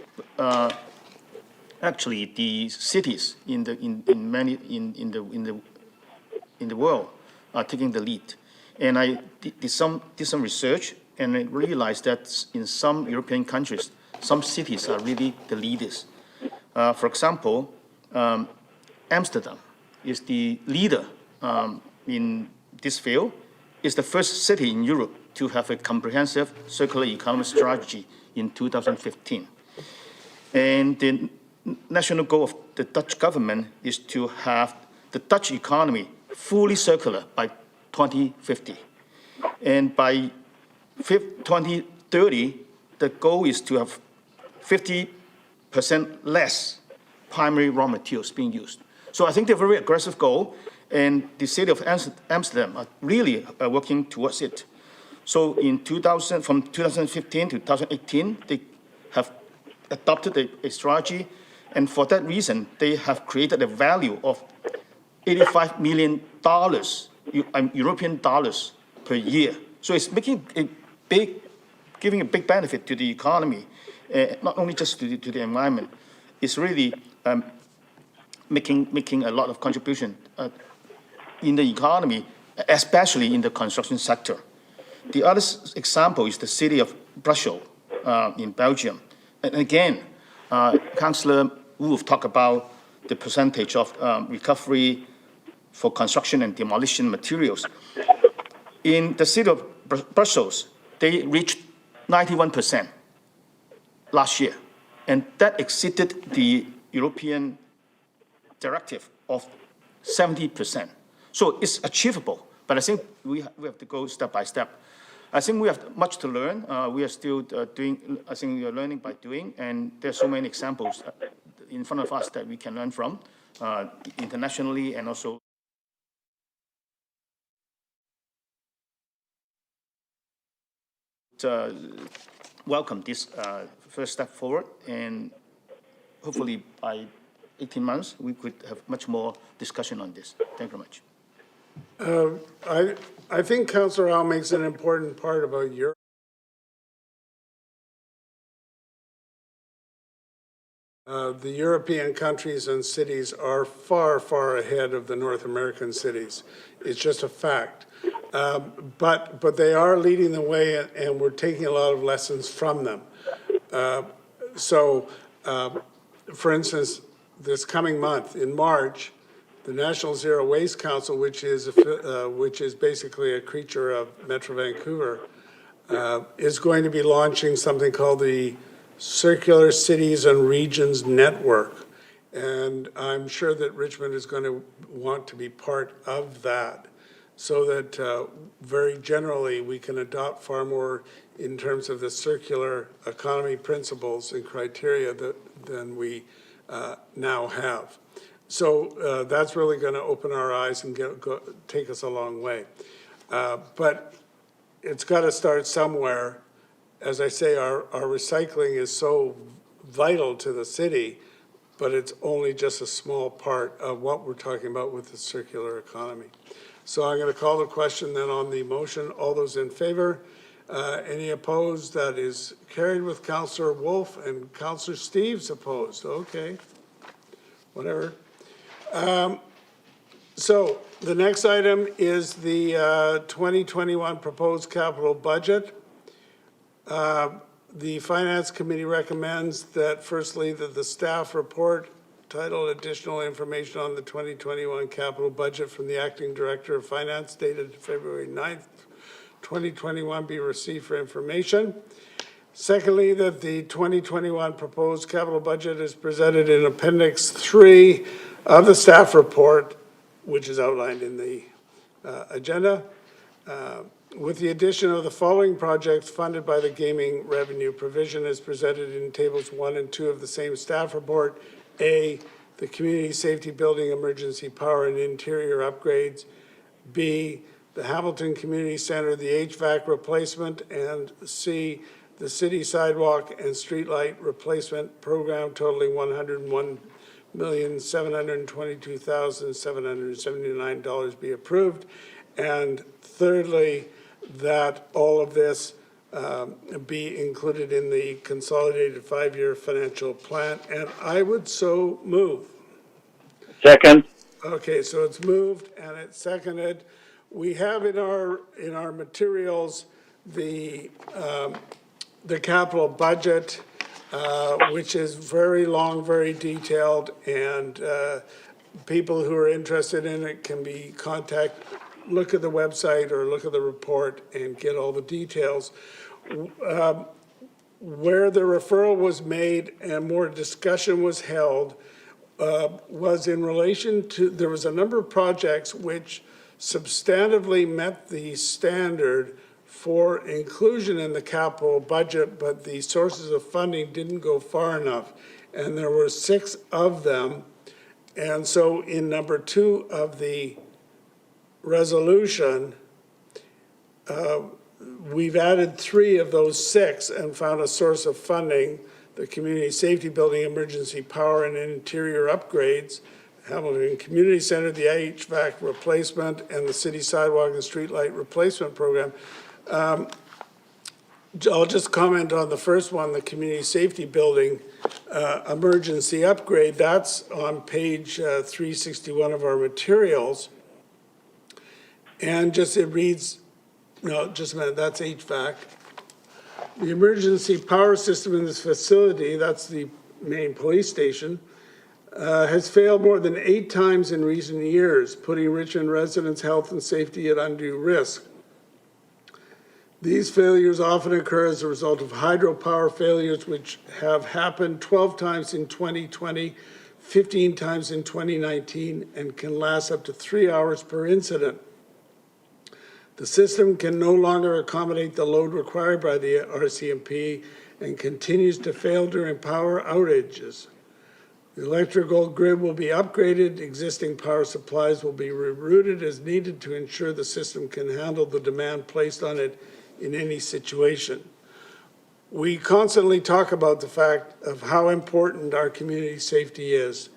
actually the cities in the world are taking the lead. And I did some research and I realized that in some European countries, some cities are really the leaders. For example, Amsterdam is the leader in this field. It's the first city in Europe to have a comprehensive circular economy strategy in 2015. And the national goal of the Dutch government is to have the Dutch economy fully circular by 2050. And by 2030, the goal is to have 50% less primary raw materials being used. So I think they're a very aggressive goal, and the city of Amsterdam are really working towards it. So from 2015 to 2018, they have adopted a strategy, and for that reason, they have created a value of $85 million, European dollars per year. So it's giving a big benefit to the economy, not only just to the environment. It's really making a lot of contribution in the economy, especially in the construction sector. The other example is the city of Brussels in Belgium. And again, Councillor Wu talked about the percentage of recovery for construction and demolition materials. In the city of Brussels, they reached 91% last year, and that exceeded the European directive of 70%. So it's achievable, but I think we have to go step by step. I think we have much to learn. We are still doing, I think we are learning by doing, and there's so many examples in front of us that we can learn from internationally and also welcome this first step forward, and hopefully by 18 months, we could have much more discussion on this. Thank you very much. I think Councillor Howe makes an important part about Europe. The European countries and cities are far, far ahead of the North American cities. It's just a fact. But they are leading the way, and we're taking a lot of lessons from them. For instance, this coming month, in March, the National Zero Waste Council, which is basically a creature of Metro Vancouver, is going to be launching something called the Circular Cities and Regions Network. And I'm sure that Richmond is going to want to be part of that, so that very generally we can adopt far more in terms of the circular economy principles and criteria than we now have. So that's really going to open our eyes and take us a long way. But it's got to start somewhere. As I say, our recycling is so vital to the city, but it's only just a small part of what we're talking about with the circular economy. So I'm going to call the question then on the motion. All those in favor? Any opposed? That is carried with Councillor Wolf, and Councillor Steves opposed. Okay, whatever. So the next item is the 2021 proposed capital budget. The Finance Committee recommends that, firstly, that the staff report titled Additional Information on the 2021 Capital Budget from the Acting Director of Finance dated February 9th, 2021 be received for information. Secondly, that the 2021 proposed capital budget is presented in Appendix 3 of the staff report, which is outlined in the agenda, with the addition of the following projects funded by the gaming revenue provision as presented in tables 1 and 2 of the same staff report. A, the community safety building emergency power and interior upgrades. B, the Hamilton Community Center, the HVAC replacement. And C, the city sidewalk and streetlight replacement program totaling $101,722,779 be approved. And thirdly, that all of this be included in the consolidated 5-year financial plan, and I would so move. Second. Okay, so it's moved and it's seconded. We have in our materials the capital budget, which is very long, very detailed, and people who are interested in it can be look at the website or look at the report and get all the details. Where the referral was made and more discussion was held was in relation to, there was a number of projects which substantively met the standard for inclusion in the capital budget, but the sources of funding didn't go far enough. And there were 6 of them. And so in number 2 of the resolution, we've added 3 of those 6 and found a source of funding: the Community Safety Building, emergency power and interior upgrades, Hamilton Community Center, the HVAC replacement, and the city sidewalk and streetlight replacement program. I'll just comment on the first one, the Community Safety Building emergency upgrade. That's on page 361 of our materials. And just, it reads, no, just a minute, that's HVAC. The emergency power system in this facility, that's the main police station, has failed more than 8 times in recent years, putting Richmond residents' health and safety at undue risk. These failures often occur as a result of hydropower failures, which have happened 12 times in 2020, 15 times in 2019, and can last up to 3 hours per incident. The system can no longer accommodate the load required by the RCMP and continues to fail during power outages. The electrical grid will be upgraded, existing power supplies will be rerouted as needed to ensure the system can handle the demand placed on it in any situation. We constantly talk about the fact of how important our community safety is.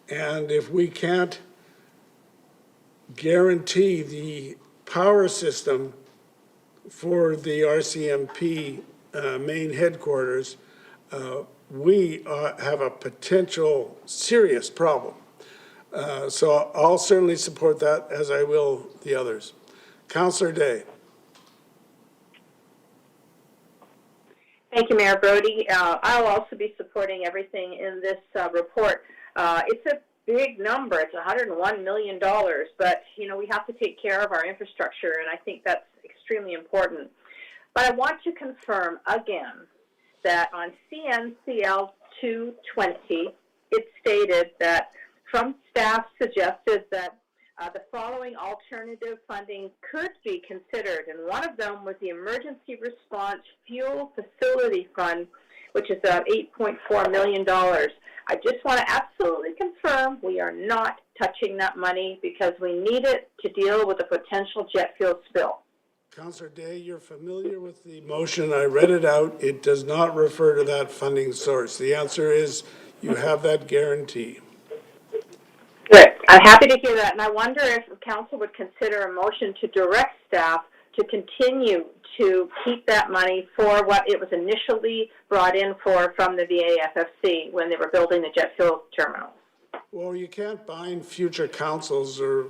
And if we can't guarantee the power system for the RCMP main headquarters, we have a potential serious problem. So I'll certainly support that, as I will the others. Councillor Day. Thank you, Mayor Brody. I'll also be supporting everything in this report. It's a big number. It's $101 million, but, you know, we have to take care of our infrastructure, and I think that's extremely important. But I want to confirm again that on CNCL 220, it stated that some staff suggested that the following alternative funding could be considered, and one of them was the Emergency Response Fuel Facility Fund, which is $8.4 million. I just want to absolutely confirm we are not touching that money because we need it to deal with a potential jet fuel spill. Councillor Day, you're familiar with the motion. I read it out. It does not refer to that funding source. The answer is you have that guarantee. Good. I'm happy to hear that, and I wonder if council would consider a motion to direct staff to continue to keep that money for what it was initially brought in for from the VAFFC when they were building the jet fuel terminal. Well, you can't bind future councils or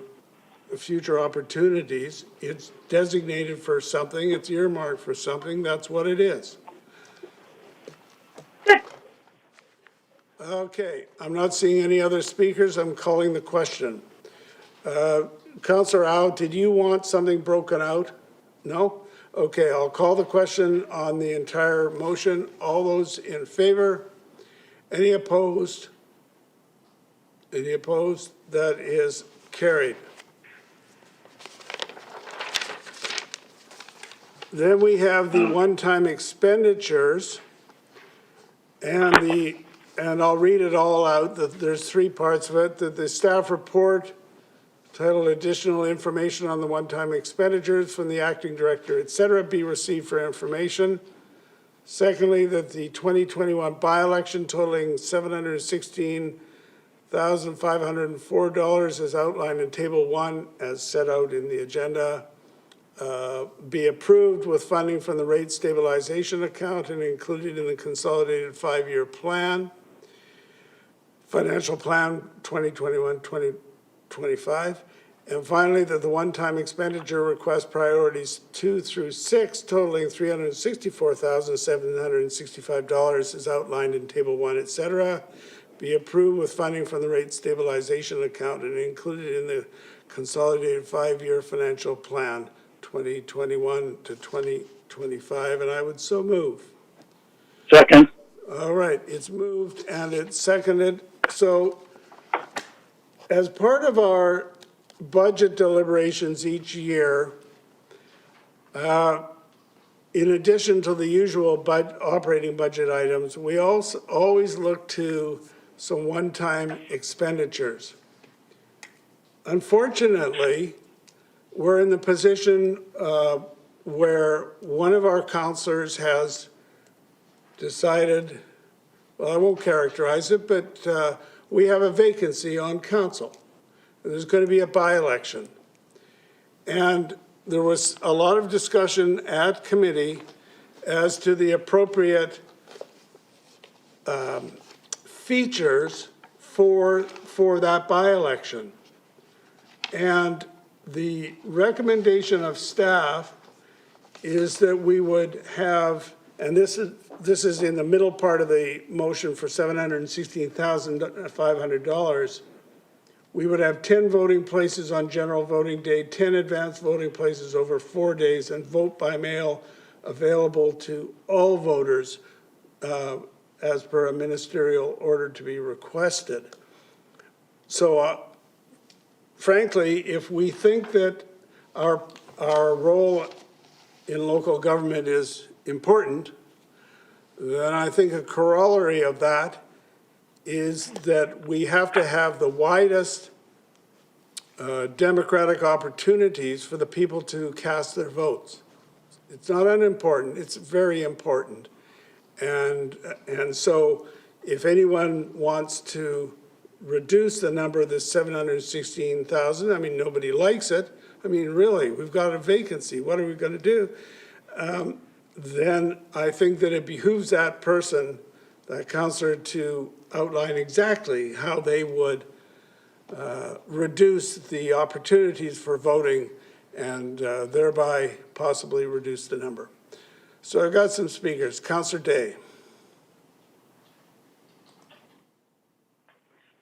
future opportunities. It's designated for something. It's earmarked for something. That's what it is. Good. Okay, I'm not seeing any other speakers. I'm calling the question. Councillor Au, did you want something broken out? No? Okay, I'll call the question on the entire motion. All those in favor? Any opposed? Any opposed? That is carried. Then we have the one-time expenditures, and I'll read it all out. There's 3 parts of it. The staff report titled Additional Information on the One-Time Expenditures from the Acting Director, etc., be received for information. Secondly, that the 2021 by-election totaling $716,504 as outlined in Table 1 as set out in the agenda be approved with funding from the rate stabilization account and included in the consolidated 5-year plan, financial plan 2021-2025, And finally, that the one-time expenditure request priorities 2 through 6 totaling $364,765 as outlined in Table 1, et cetera, be approved with funding from the rate stabilization account and included in the consolidated 5-year financial plan, 2021 to 2025, and I would so move. Second. All right, it's moved and it's seconded. So as part of our budget deliberations each year, in addition to the usual operating budget items, we also always look to some one-time expenditures. Unfortunately, we're in the position where one of our counselors has decided, well, I won't characterize it, but we have a vacancy on council. There's going to be a by-election. And there was a lot of discussion at committee as to the appropriate features for that by-election. And the recommendation of staff is that we would have, and this is in the middle part of the motion for $716,500, we would have 10 voting places on general voting day, 10 advanced voting places over 4 days, and vote by mail available to all voters as per a ministerial order to be requested. So frankly, if we think that our role in local government is important, then I think a corollary of that is that we have to have the widest democratic opportunities for the people to cast their votes. It's not unimportant, it's very important. And so if anyone wants to reduce the number of the 716,000, I mean, nobody likes it. I mean, really, we've got a vacancy. What are we going to do? Then I think that it behooves that person, that councillor, to outline exactly how they would reduce the opportunities for voting and thereby possibly reduce the number. So I've got some speakers. Councillor Day.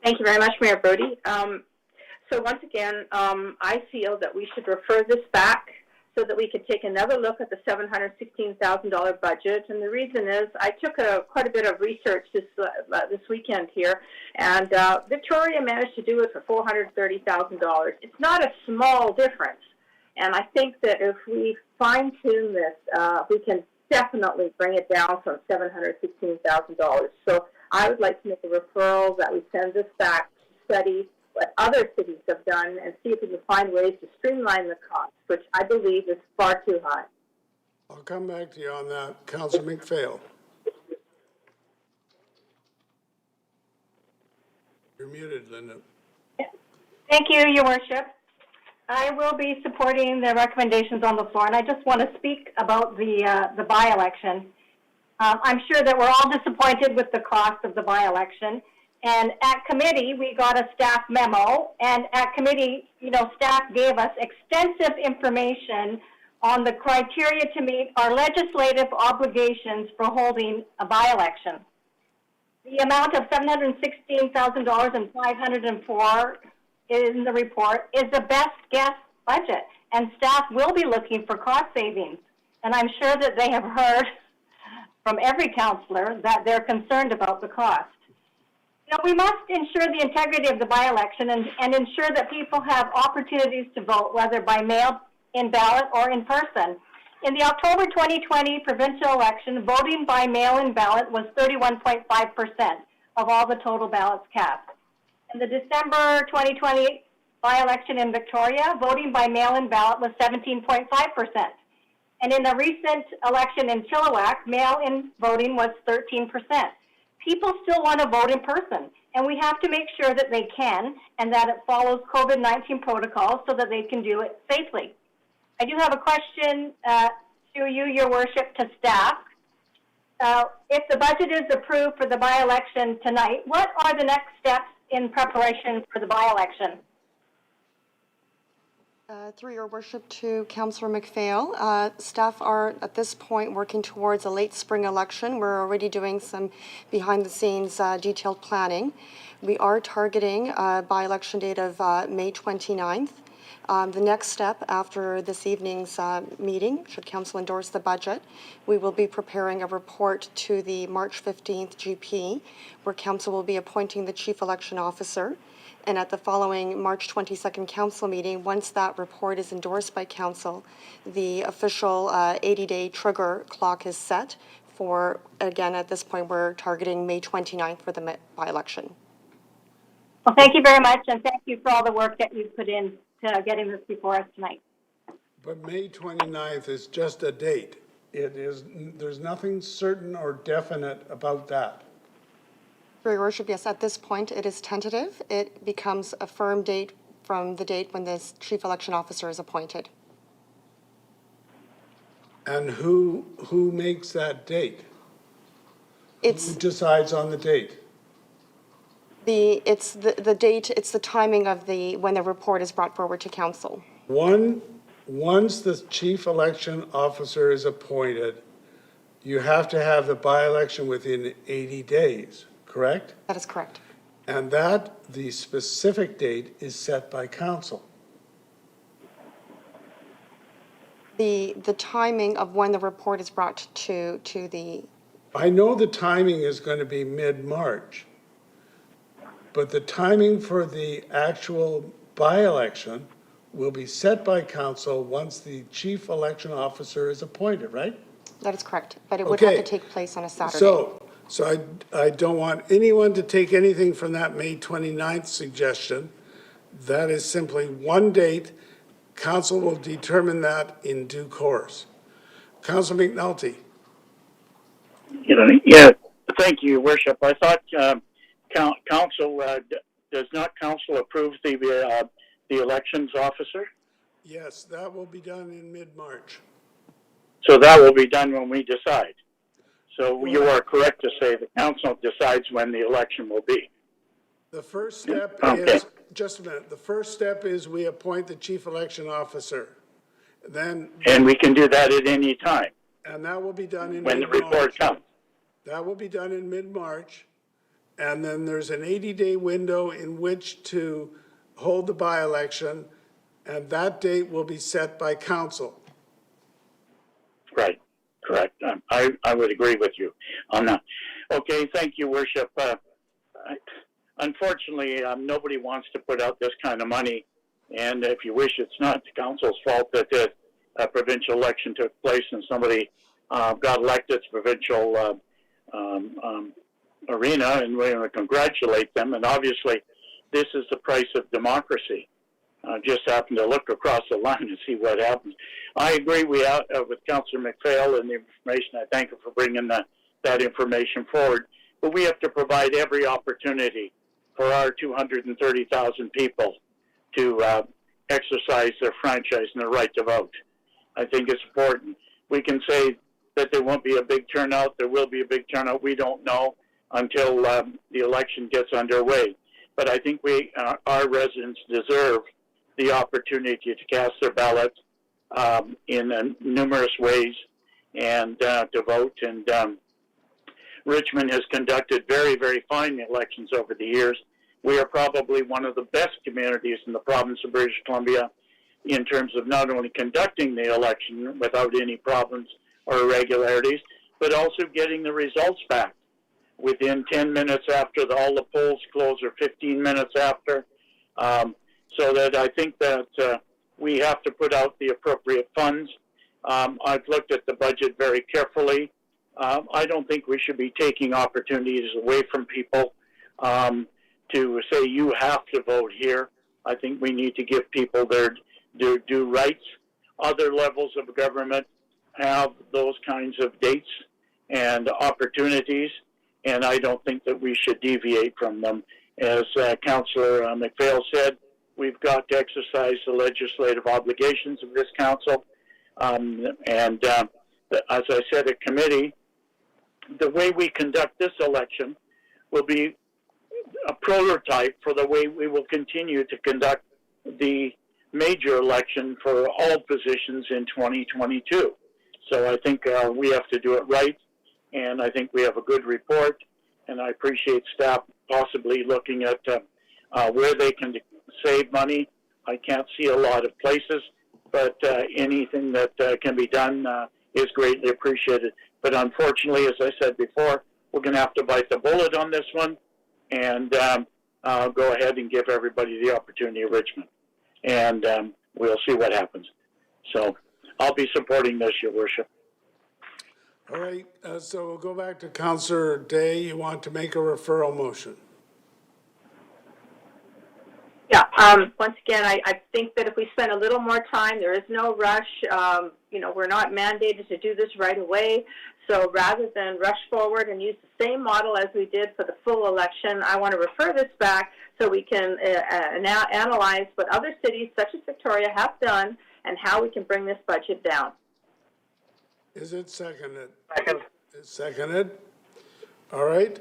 Thank you very much, Mayor Brody. So once again, I feel that we should refer this back so that we could take another look at the $716,000 budget. And the reason is I took quite a bit of research this weekend here, and Victoria managed to do it for $430,000. It's not a small difference. And I think that if we fine-tune this, we can definitely bring it down from $716,000. So I would like to make a referral that we send this back to study what other cities have done and see if we can find ways to streamline the cost, which I believe is far too high. I'll come back to you on that. Councillor McPhail. You're muted, Linda. Thank you, Your Worship. I will be supporting the recommendations on the floor, and I just want to speak about the by-election. I'm sure that we're all disappointed with the cost of the by-election. And at committee, we got a staff memo, and at committee, staff gave us extensive information on the criteria to meet our legislative obligations for holding a by-election. The amount of $716,504 in the report is the best guess budget, and staff will be looking for cost savings. And I'm sure that they have heard from every councillor that they're concerned about the cost. We must ensure the integrity of the by-election and ensure that people have opportunities to vote, whether by mail, in ballot, or in person. In the October 2020 provincial election, voting by mail-in ballot was 31.5% of all the total ballots cast. In the December 2020 by-election in Victoria, voting by mail-in ballot was 17.5%. And in the recent election in Chilliwack, mail-in voting was 13%. People still want to vote in person, and we have to make sure that they can and that it follows COVID-19 protocols so that they can do it safely. I do have a question to you, Your Worship, to staff. If the budget is approved for the by-election tonight, what are the next steps in preparation for the by-election? Through your worship to Councillor McPhail, staff are at this point working towards a late spring election. We're already doing some behind-the-scenes detailed planning. We are targeting a by-election date of May 29th. The next step after this evening's meeting, should Council endorse the budget, we will be preparing a report to the March 15th GP, where Council will be appointing the Chief Election Officer. And at the following March 22nd Council meeting, once that report is endorsed by Council, the official 80-day trigger clock is set for, again, at this point, we're targeting May 29th for the by-election. Well, thank you very much, and thank you for all the work that you've put in to getting this before us tonight. But May 29th is just a date. There's nothing certain or definite about that. Your Worship, yes, at this point, it is tentative. It becomes a firm date from the date when this Chief Election Officer is appointed. And who makes that date? Who decides on the date? It's the date, it's the timing of when the report is brought forward to Council. Once the Chief Election Officer is appointed, you have to have the by-election within 80 days. Correct? That is correct. And the specific date is set by Council. The timing of when the report is brought to the... I know the timing is going to be mid-March, but the timing for the actual by-election will be set by Council once the Chief Election Officer is appointed, right? That is correct, but it would have to take place on a Saturday. So I don't want anyone to take anything from that May 29th suggestion. That is simply one date. Council will determine that in due course. Councilor McNulty. Yeah, thank you, Your Worship. I thought Council, does not Council approve the elections officer? Yes, that will be done in mid-March. So that will be done when we decide. So you are correct to say the Council decides when the election will be. The first step is, just a minute, the first step is we appoint the Chief Election Officer. Then. And we can do that at any time. And that will be done in when mid-March. The report comes. That will be done in mid-March. And then there's an 80-day window in which to hold the by-election, and that date will be set by Council. Right. Correct. I would agree with you on that. Okay, thank you, Worship. Unfortunately, nobody wants to put out this kind of money, and if you wish, it's not the Council's fault that a provincial election took place and somebody got elected to provincial arena, and we want to congratulate them. And obviously, this is the price of democracy. Just happened to look across the line and see what happens. I agree with Councillor McPhail and the information. I thank her for bringing that information forward. But we have to provide every opportunity for our 230,000 people to exercise their franchise and their right to vote. I think it's important. We can say that there won't be a big turnout. There will be a big turnout. We don't know until the election gets underway. But I think our residents deserve the opportunity to cast their ballot in numerous ways and to vote. And Richmond has conducted very, very fine elections over the years. We are probably one of the best communities in the province of British Columbia in terms of not only conducting the election without any problems or irregularities, but also getting the results back within 10 minutes after all the polls close or 15 minutes after. So that I think that we have to put out the appropriate funds. I've looked at the budget very carefully. I don't think we should be taking opportunities away from people to say you have to vote here. I think we need to give people their due rights. Other levels of government have those kinds of dates and opportunities, and I don't think that we should deviate from them. As Councillor McPhail said, we've got to exercise the legislative obligations of this council. As I said at committee, the way we conduct this election will be a prototype for the way we will continue to conduct the major election for all positions in 2022. So I think we have to do it right, and I think we have a good report, and I appreciate staff possibly looking at where they can save money. I can't see a lot of places, but anything that can be done is greatly appreciated. But unfortunately, as I said before, we're going to have to bite the bullet on this one and go ahead and give everybody the opportunity of Richmond. And we'll see what happens. So I'll be supporting this, Your Worship. All right, so we'll go back to Councillor Day. You want to make a referral motion? Yeah, once again, I think that if we spend a little more time, there is no rush. You know, we're not mandated to do this right away. So rather than rush forward and use the same model as we did for the full election, I want to refer this back so we can now analyze what other cities such as Victoria have done and how we can bring this budget down. Is it seconded? Second. It's seconded. All right.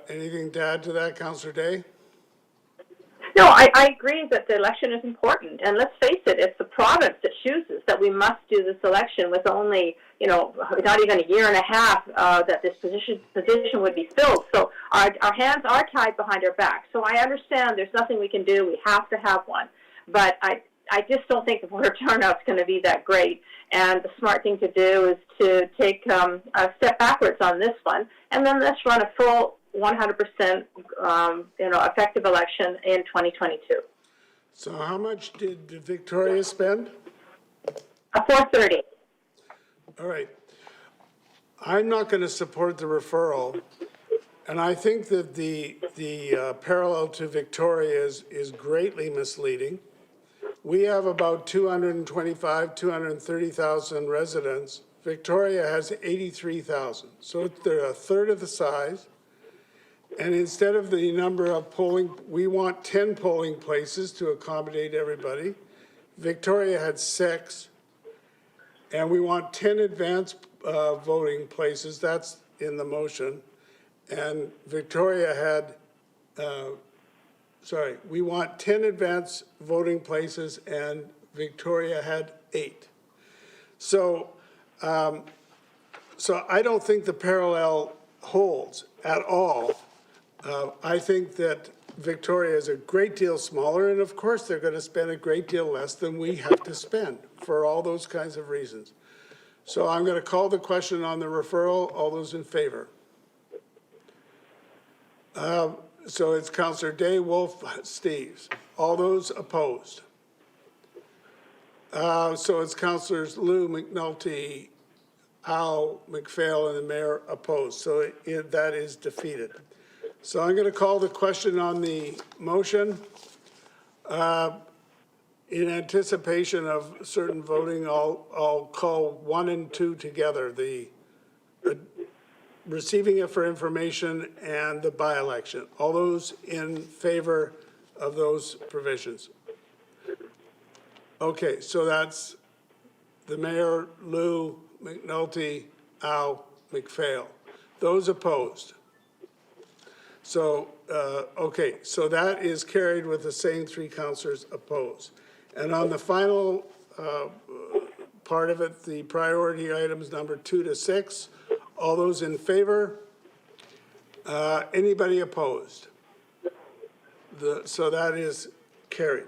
Anything to add to that, Councillor Day? No, I agree that the election is important, and let's face it, it's the province that chooses that we must do this election with only, you know, not even a year and a half that this position would be filled. So our hands are tied behind our back. So I understand there's nothing we can do. We have to have one, but I just don't think the voter turnout's going to be that great. And the smart thing to do is to take a step backwards on this one, and then let's run a full 100% effective election in 2022. So how much did Victoria spend? 430. All right. I'm not going to support the referral, and I think that the parallel to Victoria is greatly misleading. We have about 230,000 residents. Victoria has 83,000, so they're a third of the size. And instead of the number of we want 10 polling places to accommodate everybody. Victoria had 6, and we want 10 advance voting places. That's in the motion. And Victoria had, we want 10 advance voting places, and Victoria had 8. So, so I don't think the parallel holds at all. I think that Victoria is a great deal smaller, and of course they're going to spend a great deal less than we have to spend for all those kinds of reasons. So I'm going to call the question on the referral. All those in favor? So it's Councillor Day, Wolf, Steves. All those opposed? So it's Councillors Liu, McNulty, Howe, McPhail, and the Mayor opposed. So that is defeated. So I'm going to call the question on the motion. In anticipation of certain voting, I'll call 1 and 2 together, the receiving it for information and the by-election. All those in favor of those provisions? Okay, so that's the Mayor, Liu, McNulty, Howe, McPhail. Those opposed? So, okay, so that is carried with the same 3 councillors opposed. And on the final part of it, the priority items number 2 to 6, all those in favor? Anybody opposed? So that is carried.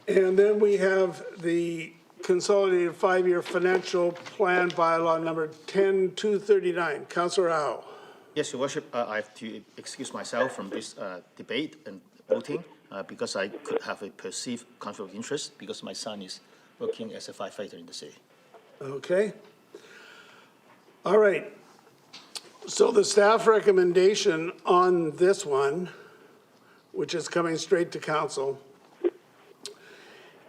And then we have the consolidated 5-year financial plan bylaw number 10239. Councillor Howe. Yes, Your Worship, I have to excuse myself from this debate and voting because I could have a perceived conflict of interest because my son is working as a firefighter in the city. Okay. All right. So the staff recommendation on this one, which is coming straight to council,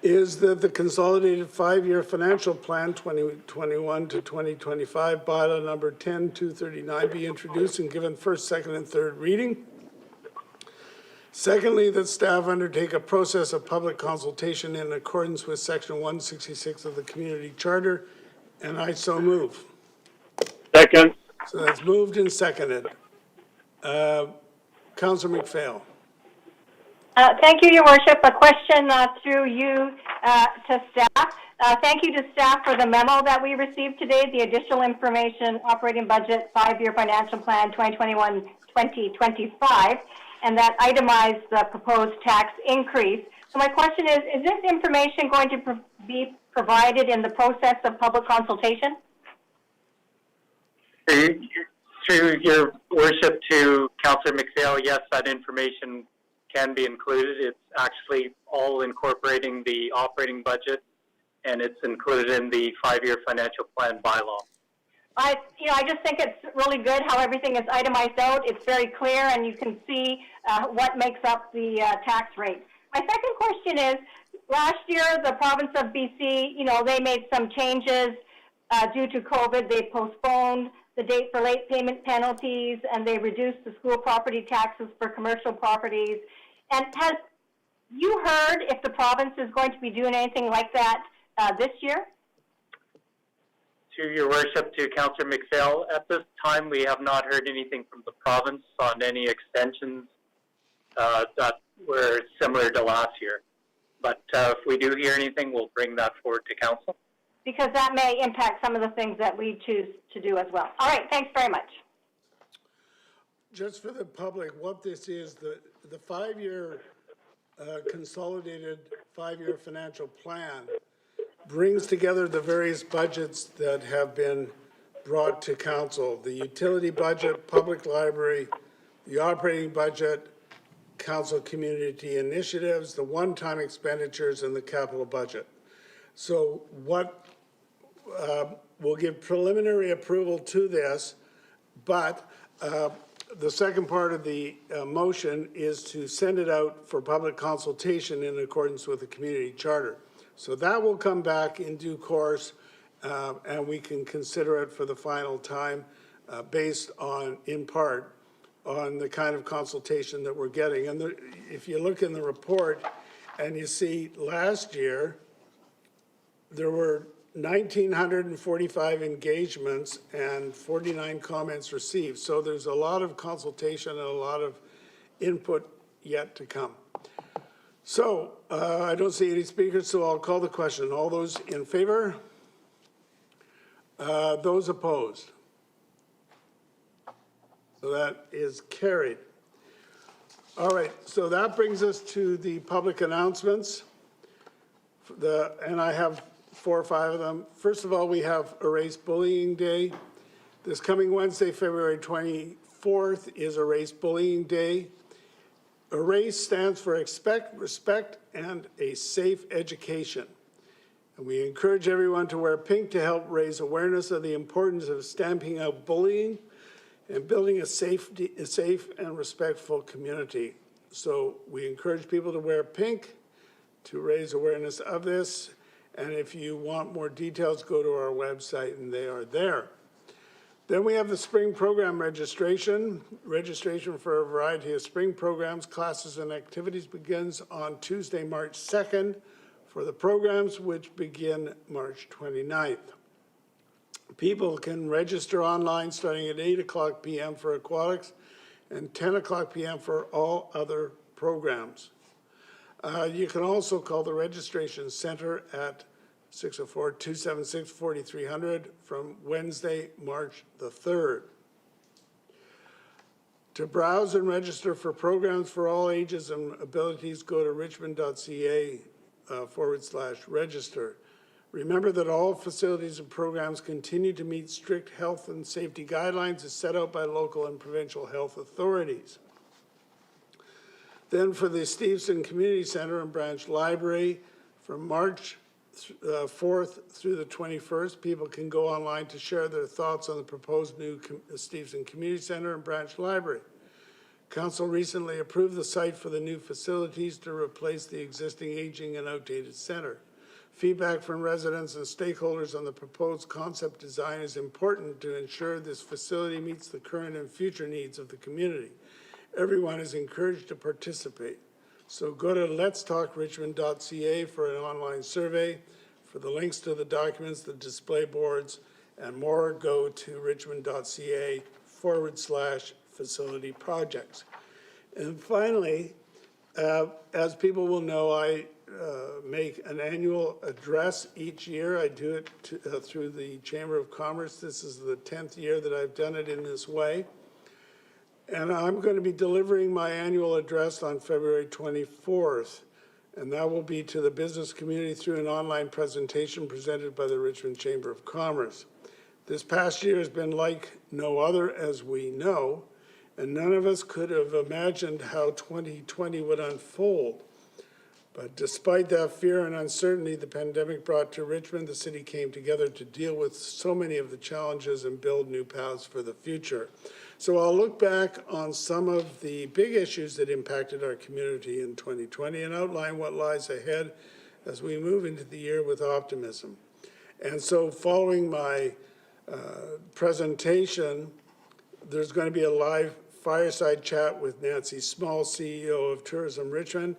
is that the consolidated 5-year financial plan 2021 to 2025 bylaw number 10239 be introduced and given first, second, and third reading. Secondly, that staff undertake a process of public consultation in accordance with section 166 of the community charter, and I so move. Second. So that's moved and seconded. Councillor McPhail. Thank you, Your Worship. A question through you to staff. Thank you to staff for the memo that we received today, the additional information operating budget 5-year financial plan 2021-2025, and that itemized the proposed tax increase. So my question is this information going to be provided in the process of public consultation? Through Your Worship to Councillor McPhail, yes, that information can be included. It's actually all incorporating the operating budget, and it's included in the 5-year financial plan bylaw. I just think it's really good how everything is itemized out. It's very clear, and you can see what makes up the tax rate. My second question is, last year, the province of BC, they made some changes due to COVID. They postponed the date for late payment penalties, and they reduced the school property taxes for commercial properties. And has you heard if the province is going to be doing anything like that this year? To Your Worship, to Councillor McPhail, at this time we have not heard anything from the province on any extensions that were similar to last year. But if we do hear anything, we'll bring that forward to Council. Because that may impact some of the things that we choose to do as well. All right, thanks very much. Just for the public, what this is, the 5-year consolidated 5-year financial plan brings together the various budgets that have been brought to council. The utility budget, public library, the operating budget, council community initiatives, the one-time expenditures, and the capital budget. So what we'll give preliminary approval to this, but the second part of the motion is to send it out for public consultation in accordance with the community charter. So that will come back in due course, and we can consider it for the final time based on, in part, on the kind of consultation that we're getting. And if you look in the report and you see last year, there were 1,945 engagements and 49 comments received. So there's a lot of consultation and a lot of input yet to come. So I don't see any speakers, so I'll call the question. All those in favor? Those opposed? So that is carried. All right, so that brings us to the public announcements. And I have 4 or 5 of them. First of all, we have Erase Bullying Day. This coming Wednesday, February 24th, is Erase Bullying Day. Erase stands for Expect, Respect, and a Safe Education. And we encourage everyone to wear pink to help raise awareness of the importance of stamping out bullying and building a safe and respectful community. So we encourage people to wear pink to raise awareness of this. And if you want more details, go to our website and they are there. Then we have the spring program registration. Registration for a variety of spring programs, classes, and activities begins on Tuesday, March 2nd for the programs, which begin March 29th. People can register online starting at 8:00 p.m. for aquatics and 10:00 p.m. for all other programs. You can also call the registration center at 604-276-4300 from Wednesday, March the 3rd. To browse and register for programs for all ages and abilities, go to richmond.ca/register. Remember that all facilities and programs continue to meet strict health and safety guidelines as set out by local and provincial health authorities. Then for the Stevenson Community Center and Branch Library, from March 4th through the 21st, people can go online to share their thoughts on the proposed new Stevenson Community Center and Branch Library. Council recently approved the site for the new facilities to replace the existing aging and outdated center. Feedback from residents and stakeholders on the proposed concept design is important to ensure this facility meets the current and future needs of the community. Everyone is encouraged to participate. So go to letstalkrichmond.ca for an online survey. For the links to the documents, the display boards, and more, go to richmond.ca/facility projects. And finally, As people will know, I make an annual address each year. I do it through the Chamber of Commerce. This is the 10th year that I've done it in this way. And I'm going to be delivering my annual address on February 24th. And that will be to the business community through an online presentation presented by the Richmond Chamber of Commerce. This past year has been like no other, as we know, and none of us could have imagined how 2020 would unfold. But despite that fear and uncertainty the pandemic brought to Richmond, the city came together to deal with so many of the challenges and build new paths for the future. So I'll look back on some of the big issues that impacted our community in 2020 and outline what lies ahead as we move into the year with optimism. And so following my presentation, there's going to be a live fireside chat with Nancy Small, CEO of Tourism Richmond,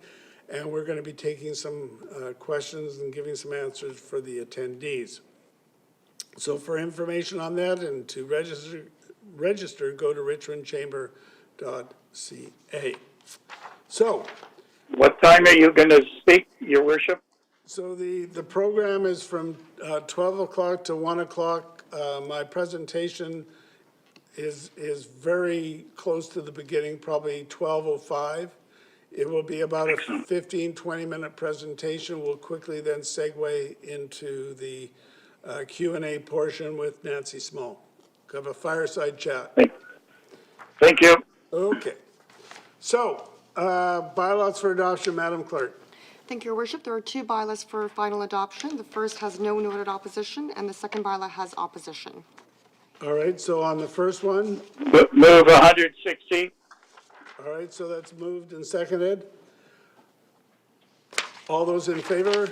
and we're going to be taking some questions and giving some answers for the attendees. So for information on that and to register, go to richmondchamber.ca. So. What time are you going to speak, Your Worship? So the program is from 12 o'clock to 1 o'clock. My presentation is very close to the beginning, probably 12:05. It will be about a 15-20-minute presentation. We'll quickly then segue into the Q&A portion with Nancy Small. We'll have a fireside chat. Thank you. Okay. So, bylaws for adoption, Madam Clerk. Thank you, Your Worship. There are two bylaws for final adoption. The first has no noted opposition, and the second bylaw has opposition. All right, so on the first one? Move 160. All right, so that's moved and seconded. All those in favor?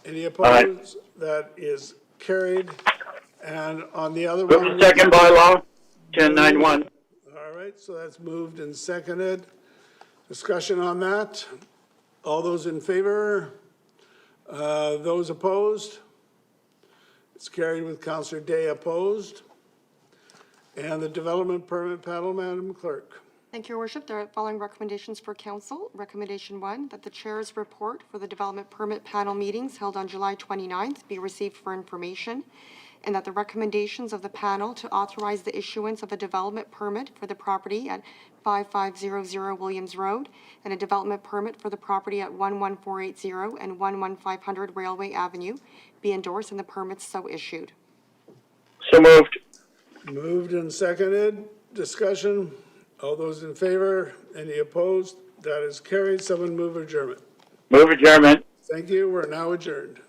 Any opposed? That is carried. And on the other one? Second bylaw, 1091. All right, so that's moved and seconded. Discussion on that? All those in favor? Those opposed? It's carried with Councillor Day opposed. And the development permit panel, Madam Clerk. Thank you, Your Worship. There are the following recommendations for Council. Recommendation 1, that the Chair's report for the development permit panel meetings held on July 29th be received for information, and that the recommendations of the panel to authorize the issuance of a development permit for the property at 5500 Williams Road and a development permit for the property at 11480 and 11500 Railway Avenue be endorsed and the permits so issued. So moved. Moved and seconded. Discussion. All those in favor? Any opposed? That is carried. Someone move adjournment. Move adjournment. Thank you. We're now adjourned.